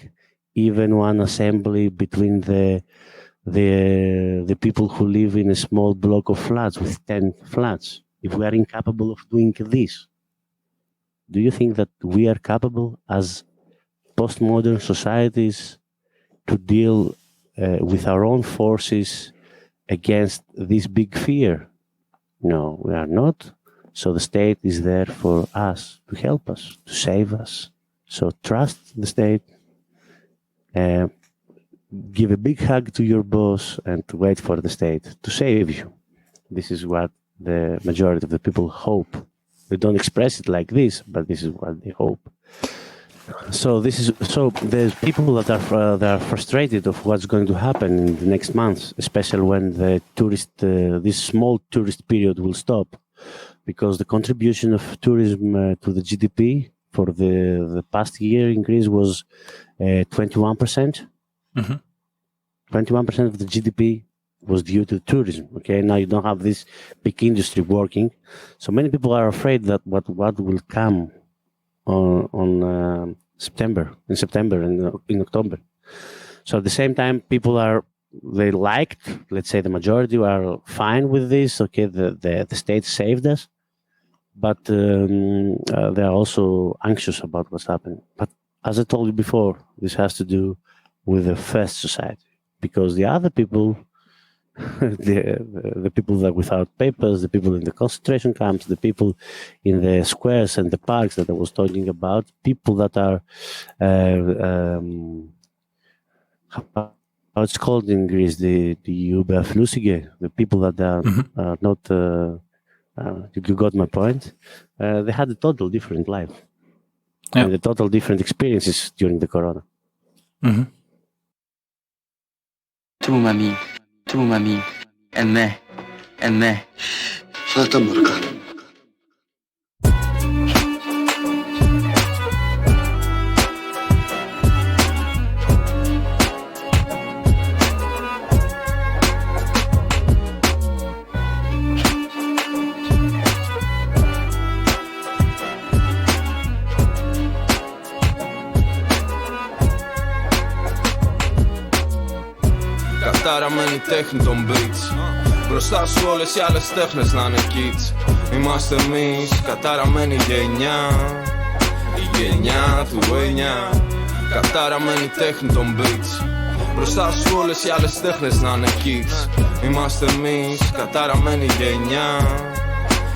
even one assembly between the people who live in a small block of flats with 10 flats, if we are incapable of doing this, do you think that we are capable as postmodern societies to deal with our own forces against this big fear? No, we are not. So the state is there for us, to help us, to save us. So trust the state, give a big hug to your boss, and wait for the state to save you. This is what the majority of the people hope. They don't express it like this, but this is what they hope. So there's people that are frustrated of what's going to happen in the next months, especially when the this small tourist period will stop, because the contribution of tourism to the GDP for the past year in Greece was 21%. Mm-hmm. 21% of the GDP was due to tourism. Okay, now you don't have this big industry working, so many people are afraid that what will come in September and in October. So at the same time, people let's say the majority are fine with this. Okay, the state saved us, but they are also anxious about what's happening. But as I told you before, this has to do with the first society, because the other people, the people that are without papers, the people in the concentration camps, the people in the squares and the parks that I was talking about, people that are how it's called in Greece, the Überflüssige, the people that are not. You got my point. They had a total different life, and a total different experiences during the corona. Mm-hmm. Tu mami, ναι. Φάτα μωρκά. Καταραμένη τέχνη των beats. Μπροστά σου όλες οι άλλες τέχνες να είναι kids. Είμαστε εμείς, καταραμένη γενιά. Η γενιά του 9. Καταραμένη τέχνη των beats. Μπροστά σου όλες οι άλλες τέχνες να είναι kids. Είμαστε εμείς, καταραμένη γενιά.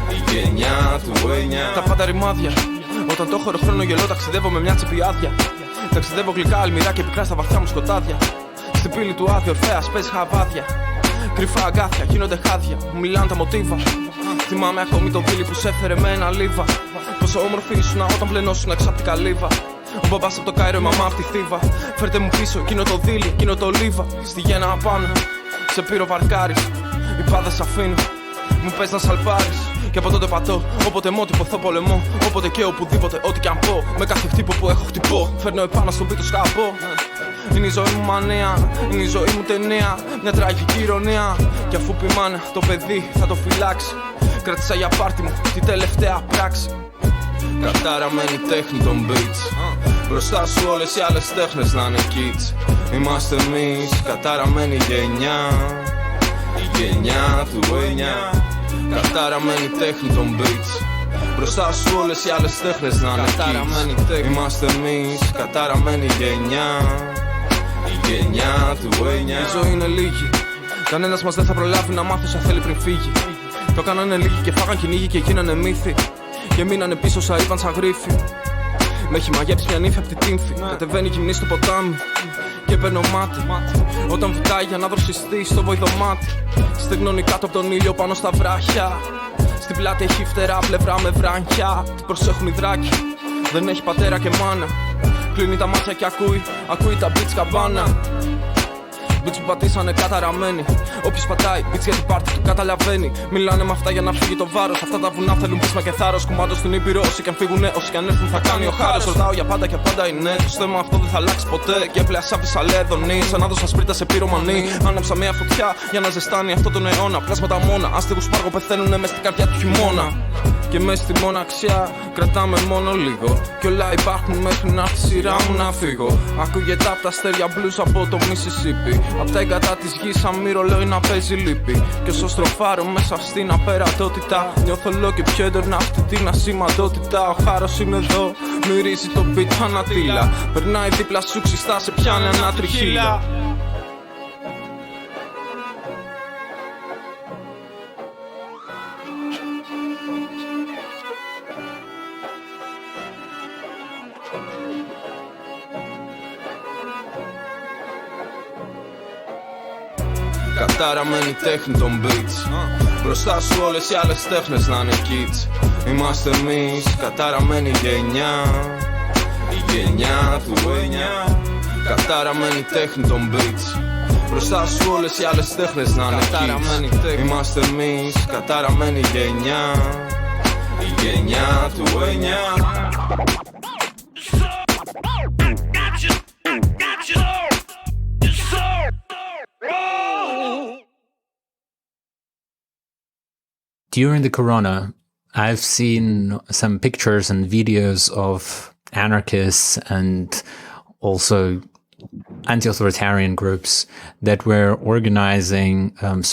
Η γενιά του 9. Τα πάντα ρημάδια. Όταν το έχω χρόνο γελώ, ταξιδεύω με μια τσέπη άδεια. Ταξιδεύω γλυκά, αλμυρά και πικρά στα βαθιά μου σκοτάδια. Στην πύλη του άδειο Ορφέας παίζει χαβάδια. Κρυφά αγκάθια γίνονται χάδια. Μου μιλάνε τα μοτίβα. Θυμάμαι ακόμη το δίλη που σε έφερε με ένα λίβα. Πόσο όμορφη ήσουνα όταν πλενώσουν έξω απ' την καλύβα. Ο μπαμπάς απ' το Κάιρο, η μαμά απ' τη Θήβα. Φέρτε μου πίσω εκείνο το δίλη, εκείνο το λίβα. Στη γέννα απάνω, σε πύρο βαρκάρις. Οι πάδες αφήνω, μου πες να σαλπάρεις. Και από τότε πατώ, όποτε μότυπο θα πολεμώ. Όποτε και οπουδήποτε, ό,τι κι αν πω. Με κάθε χτύπο που έχω χτυπώ, φέρνω επάνω στον πίτο σκαπώ. Είναι η ζωή μου μανέα, είναι η ζωή μου ταινία. Μια τραγική ηρωνία. Κι αφού πει μάνα, το παιδί θα το φυλάξει. Κράτησα για πάρτι μου τη τελευταία πράξη. Καταραμένη τέχνη των beats. Μπροστά σου όλες οι άλλες τέχνες να είναι kids. Είμαστε εμείς, καταραμένη γενιά. Η γενιά του 9. Καταραμένη τέχνη των beats. Μπροστά σου όλες οι άλλες τέχνες να είναι kids. Είμαστε εμείς, καταραμένη γενιά. Η γενιά του 9. Η ζωή είναι λίγη. Κανένας μας δεν θα προλάβει να μάθει όσα θέλει πριν φύγει. Το κάνανε λίγοι και φάγαν κυνήγι και γίνανε μύθοι. Και μείνανε πίσω σαν είπαν σαν γρίφοι. Με έχει μαγέψει μια νύφη απ' τη τύμφη. Κατεβαίνει γυμνή στο ποτάμι και παίρνω μάτι. Όταν βουτάει για να δροσιστεί στο βοηδομάτι. Στεγνώνει κάτω από τον ήλιο πάνω στα βράχια. Στην πλάτη έχει φτερά πλευρά με βράχια. Τι προσέχουν οι δράκοι. Δεν έχει πατέρα και μάνα. Κλείνει τα μάτια και ακούει τα beats καμπάνα. Μπιτς που πατήσανε καταραμένοι. Όποιος πατάει, μπιτς για την πάρτι του καταλαβαίνει. Μιλάνε με αυτά για να φύγει το βάρος. Αυτά τα βουνά θέλουν πείσμα και θάρρος. Κουμάντο στην Ήπειρο. Όσοι κι αν φύγουνε, όσοι κι αν έρθουν θα κάνει ο χάρος. Ρωτάω για πάντα και πάντα είναι. Το θέμα αυτό δεν θα αλλάξει ποτέ. Και έπλεα άφησα λεδονή. Σαν να δώσα σπρίτα σε πυρομανή. Άναψα μια φωτιά για να ζεστάνει αυτό τον αιώνα. Πλάσματα μόνα. Άστεγους πάργο πεθαίνουνε μες στην καρδιά του χειμώνα. Και μες στη μοναξιά κρατάμε μόνο λίγο. Κι όλα υπάρχουν μέχρι να έρθει η σειρά μου να φύγω. Ακούγεται απ' τα αστέρια blues από το Μισισίπι. Απ' τα έγκατα της γης σαν μη ρολόι να παίζει λύπη. Κι όσο στροφάρω μέσα στην απερατότητα, νιώθω όλο και πιο έντονα αυτή την ασημαντότητα. Ο χάρος είναι εδώ, μυρίζει το beat ανατήλα. Περνάει δίπλα σου ξιστά, σε πιάνει ένα τριχύλα. Κατάραμένη τέχνη των beats. Μπροστά σου όλες οι άλλες τέχνες να είναι kids. Είμαστε εμείς, κατάραμένη γενιά. Η γενιά του 9. Κατάραμένη τέχνη των beats. Μπροστά σου όλες οι άλλες τέχνες να είναι kids. Είμαστε εμείς, κατάραμένη γενιά. Η γενιά του 9. During the corona, I've seen some pictures and videos of anarchists and also anti-authoritarian groups that were organizing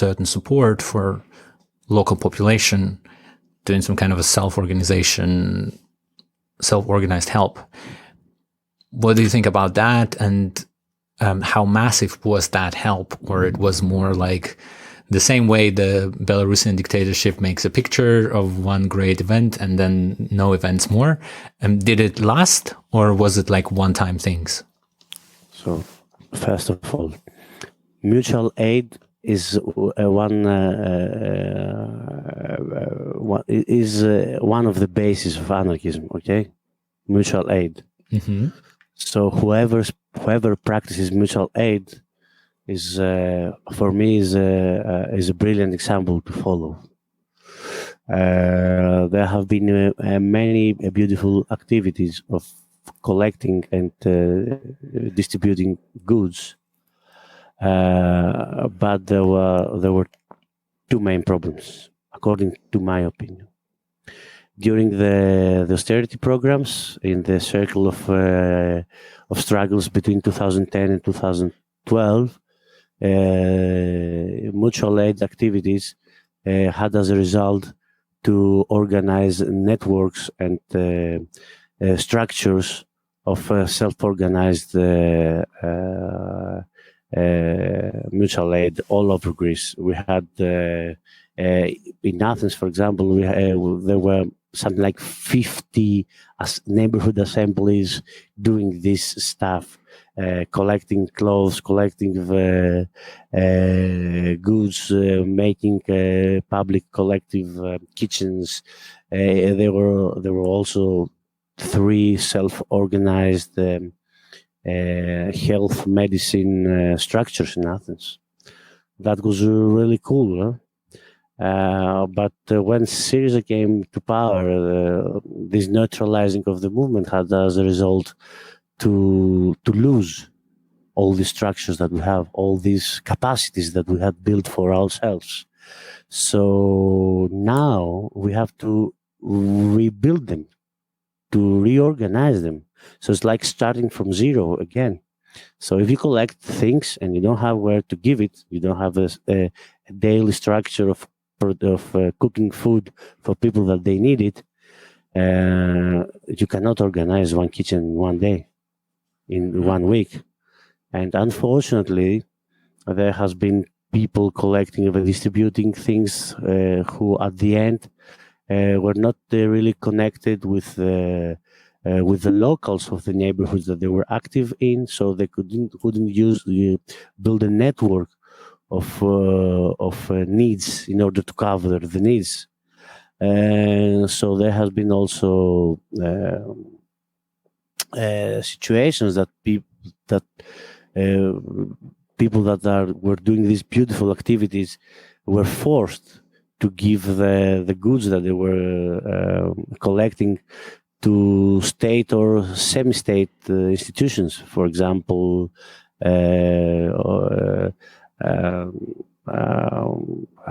certain support for local population, doing some kind of a self-organization, self-organized help. What do you think about that? And how massive was that help? Or it was more like the same way the Belarusian dictatorship makes a picture of one great event and then no events more. Did it last, or was it like one-time things? So, first of all, mutual aid is one of the bases of anarchism. Okay, mutual aid. Mm-hmm. So whoever practices mutual aid is for me is a brilliant example to follow. There have been many beautiful activities of collecting and distributing goods, but there were two main problems, according to my opinion. During the austerity programs, in the circle of struggles between 2010 and 2012, mutual aid activities had as a result to organize networks and structures of self-organized mutual aid all over Greece. We had in Athens, for example, there were something like 50 neighborhood assemblies doing this stuff. Collecting clothes, collecting goods, making public collective kitchens. There were also 3 self-organized health medicine structures in Athens. That was really cool. Huh? But when Syriza came to power, this neutralizing of the movement had as a result to lose all these structures that we have, all these capacities that we had built for ourselves. So now we have to rebuild them, to reorganize them. So it's like starting from zero again. So if you collect things and you don't have where to give it, you don't have a daily structure of cooking food for people that they need it, you cannot organize one kitchen in one day, in 1 week. And unfortunately, there has been people collecting and distributing things who at the end were not really connected with the locals of the neighborhoods that they were active in, so they couldn't build a network of needs in order to cover the needs. So there has been also situations that people that were doing these beautiful activities were forced to give the goods that they were collecting to state or semi-state institutions. For example,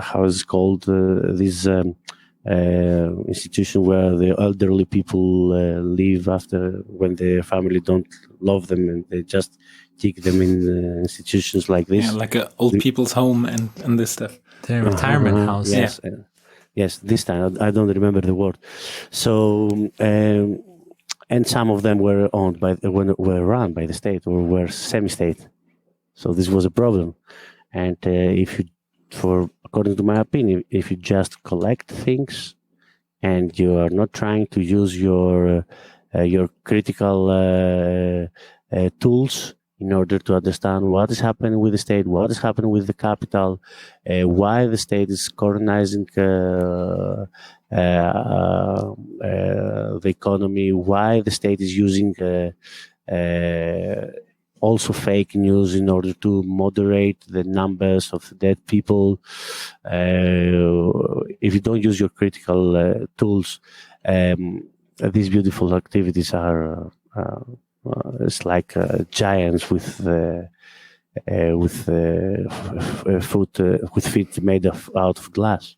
how is it called? This institution where the elderly people live after when their family don't love them and they just kick them in institutions like this. Yeah, like an old people's home and this stuff. The retirement house. Yes, yes. This time I don't remember the word. So and some of them were owned were run by the state or were semi-state. So this was a problem. And according to my opinion, if you just collect things and you are not trying to use your critical tools in order to understand what is happening with the state, what is happening with the capital, why the state is colonizing the economy, why the state is using also fake news in order to moderate the numbers of dead people. If you don't use your critical tools, these beautiful activities are it's like giants with feet made out of glass.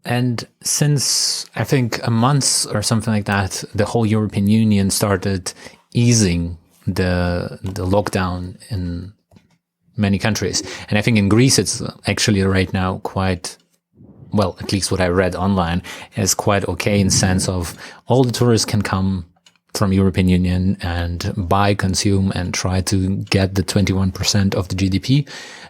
And since I think a month or something like that, the whole European Union started easing the lockdown in many countries. And I think in Greece, it's actually right now quite, well, at least what I read online, is quite okay in sense of all the tourists can come from European Union and buy, consume, and try to get the 21% of the GDP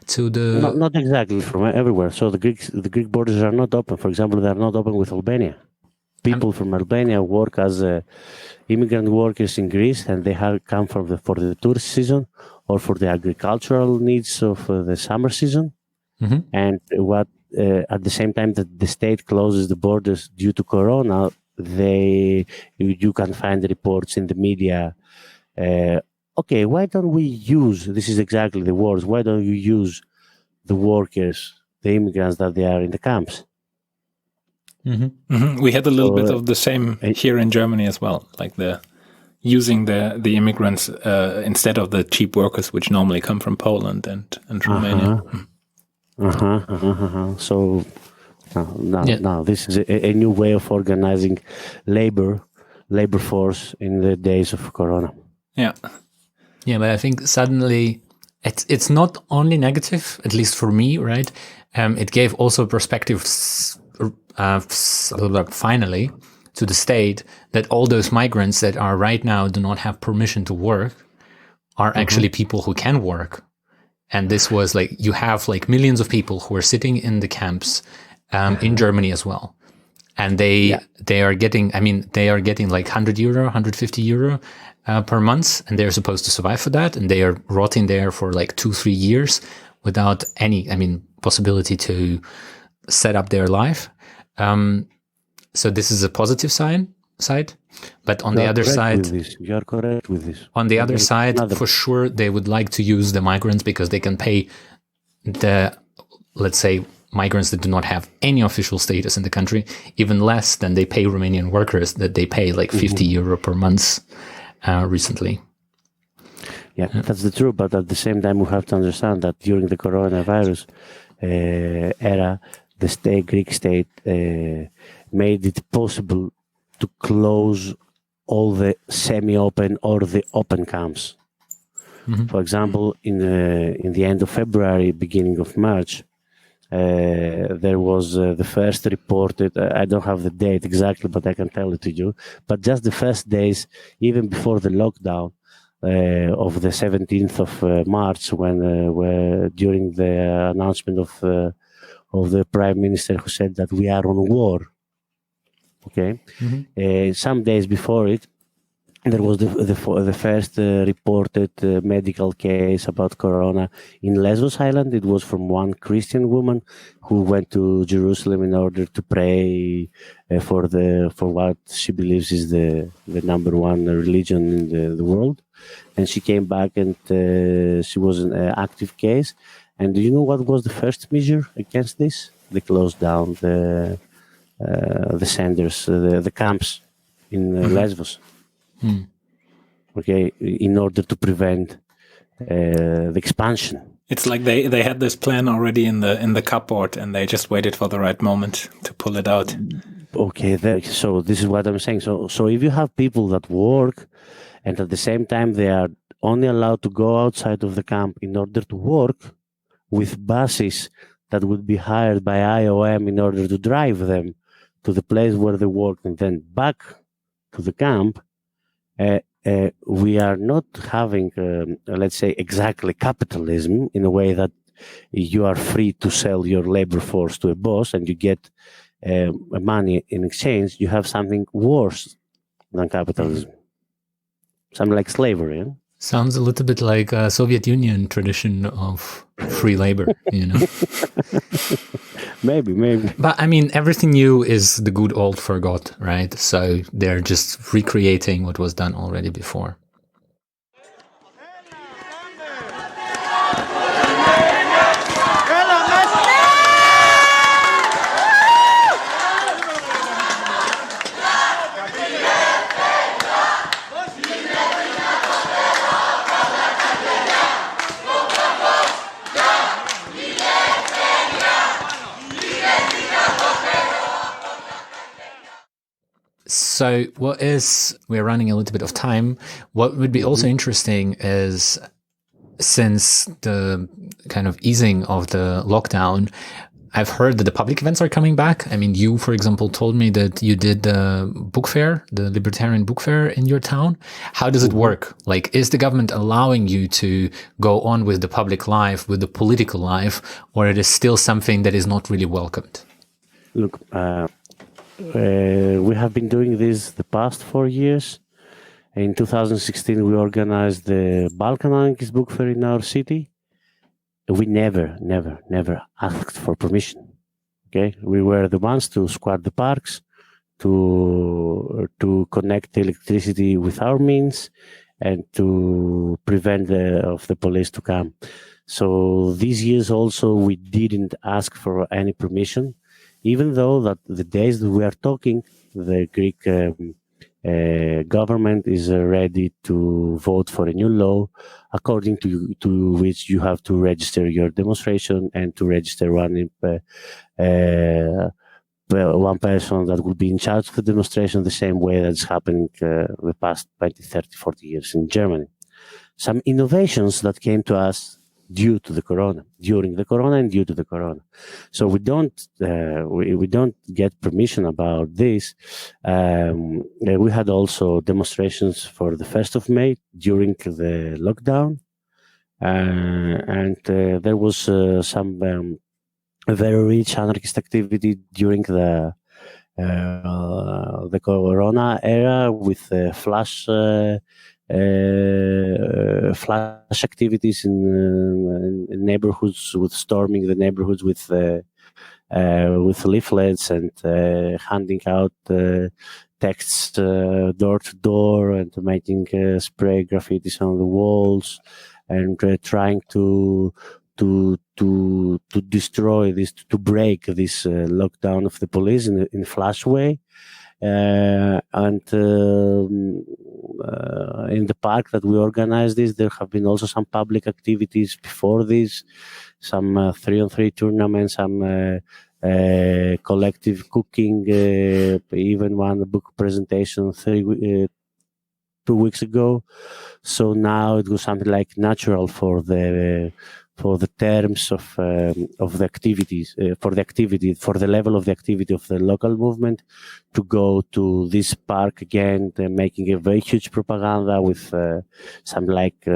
to the... Not exactly from everywhere. So the Greek borders are not open. For example, they are not open with Albania. People from Albania work as immigrant workers in Greece, and they have come for the tourist season or for the agricultural needs of the summer season. Mm-hmm. And at the same time that the state closes the borders due to Corona, you can find reports in the media. Okay, why don't we use? This is exactly the words. Why don't you use the workers, the immigrants that they are in the camps? Mm-hmm. Mm-hmm. We had a little bit of the same here in Germany as well, like using the immigrants instead of the cheap workers, which normally come from Poland and Romania. So now this is a new way of organizing labor force in the days of Corona. Yeah, but I think suddenly it's not only negative, at least for me, right? It gave also perspective finally to the state that all those migrants that are right now do not have permission to work are actually people who can work. And this was like, you have like millions of people who are sitting in the camps in Germany as well. And they are getting like 100 euro, 150 euro per month. And they're supposed to survive for that. And they are rotting there for like 2-3 years without any, possibility to set up their life. So this is a positive side. But on the other side, you are correct with this. On the other side, for sure, they would like to use the migrants because they can pay the, let's say, migrants that do not have any official status in the country, even less than they pay Romanian workers that they pay like 50 euro per month recently. Yeah, that's the truth. But at the same time, we have to understand that during the coronavirus era, the Greek state made it possible to close all the semi-open or the open camps. For example, in the end of February, beginning of March, there was the first reported, I don't have the date exactly, but I can tell it to you, but just the first days, even before the lockdown of the 17th of March, when during the announcement of the Prime Minister who said that we are on war. Okay. Some days before it, there was the first reported medical case about corona in Lesbos Island. It was from one Christian woman who went to Jerusalem in order to pray for what she believes is the number one religion in the world. And she came back and she was an active case. And do you know what was the first measure against this? They closed down the centers, the camps in Lesbos. Okay, in order to prevent the expansion. It's like they had this plan already in the cupboard, and they just waited for the right moment to pull it out. Okay, so this is what I'm saying. So if you have people that work, and at the same time they are only allowed to go outside of the camp in order to work with buses that would be hired by IOM in order to drive them to the place where they work and then back to the camp, we are not having, let's say, exactly capitalism in a way that you are free to sell your labor force to a boss and you get money in exchange. You have something worse than capitalism, something like slavery. Eh? Sounds a little bit like a Soviet Union tradition of free labor, you know? Maybe. But I mean, everything new is the good old forgot, right? So they're just recreating what was done already before. So we're running a little bit of time. What would be also interesting is, since the kind of easing of the lockdown, I've heard that the public events are coming back. I mean, you, for example, told me that you did the book fair, the libertarian book fair in your town. How does it work? Like, is the government allowing you to go on with the public life, with the political life, or it is still something that is not really welcomed? Look, we have been doing this the past 4 years. In 2016, we organized the Balkan Anarchist Book Fair in our city. We never asked for permission. Okay, we were the ones to squat the parks, to connect the electricity with our means, and to prevent the police to come. So these years also we didn't ask for any permission. Even though that the days that we are talking, the Greek government is ready to vote for a new law, according to which you have to register your demonstration and to register one person that will be in charge of the demonstration, the same way that's happening the past 20, 30, 40 years in Germany. Some innovations that came to us during the corona, and due to the corona. So we don't get permission about this. We had also demonstrations for the 1st of May during the lockdown, and there was some very rich anarchist activity during the corona era with flash activities in neighborhoods, with storming the neighborhoods with leaflets and handing out texts door to door and making spray graffitis on the walls and trying to destroy this, to break this lockdown of the police in a flash way. And in the park that we organized this, there have been also some public activities before this, some 3-on-3 tournaments, some collective cooking, even one book presentation 2 weeks ago. So now it was something like natural for the terms of the activities, for the level of the activity of the local movement, to go to this park again, making a very huge propaganda with some like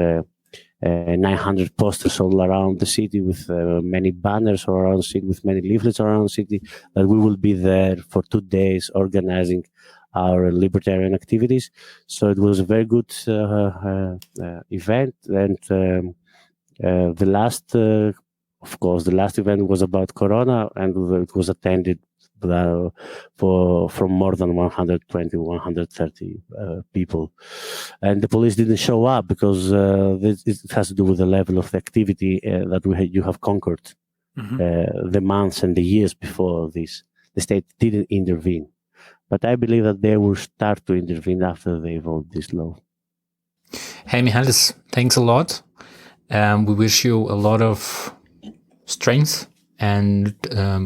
900 posters all around the city, with many banners all around the city, with many leaflets around the city, that we will be there for 2 days organizing our libertarian activities. So it was a very good event. And the last event was about Corona, and it was attended from more than 120, 130 people. And the police didn't show up because it has to do with the level of the activity that you have conquered the months and the years before this. The state didn't intervene. But I believe that they will start to intervene after they vote this law. Hey, Michalis, thanks a lot. We wish you a lot of strength and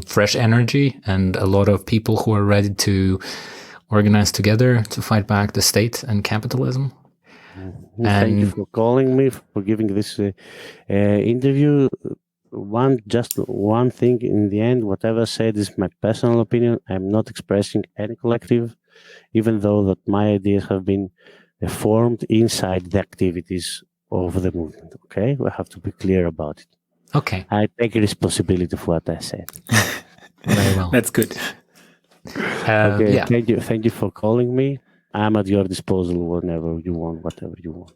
fresh energy, and a lot of people who are ready to organize together to fight back the state and capitalism. Thank you for calling me, for giving this interview. Just one thing in the end, whatever I said is my personal opinion. I'm not expressing any collective, even though that my ideas have been formed inside the activities of the movement. Okay, we have to be clear about it. Okay. I take responsibility for what I said. Very well. That's good. Okay, yeah. Thank you for calling me. I'm at your disposal whenever you want, whatever you want.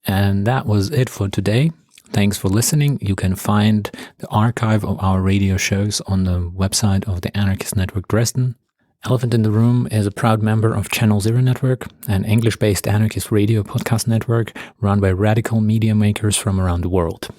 And that was it for today. Thanks for listening. You can find the archive of our radio shows on the website of the Anarchist Network Dresden. Elephant in the Room is a proud member of Channel Zero Network, an English-based anarchist radio podcast network run by radical media makers from around the world.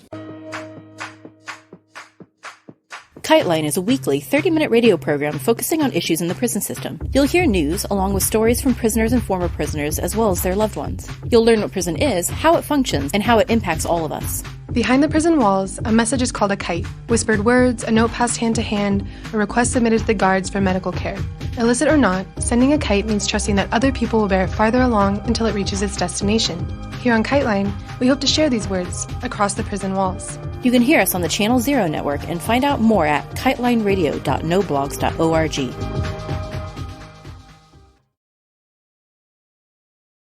KiteLine is a weekly 30-minute radio program focusing on issues in the prison system. You'll hear news along with stories from prisoners and former prisoners as well as their loved ones. You'll learn what prison is, how it functions, and how it impacts all of us. Behind the prison walls, a message is called a kite. Whispered words, a note passed hand to hand, a request submitted to the guards for medical care. Illicit or not, sending a kite means trusting that other people will bear it farther along until it reaches its destination. Here on KiteLine, we hope to share these words across the prison walls. You can hear us on the Channel Zero network and find out more at kitelineradio.noblogs.org.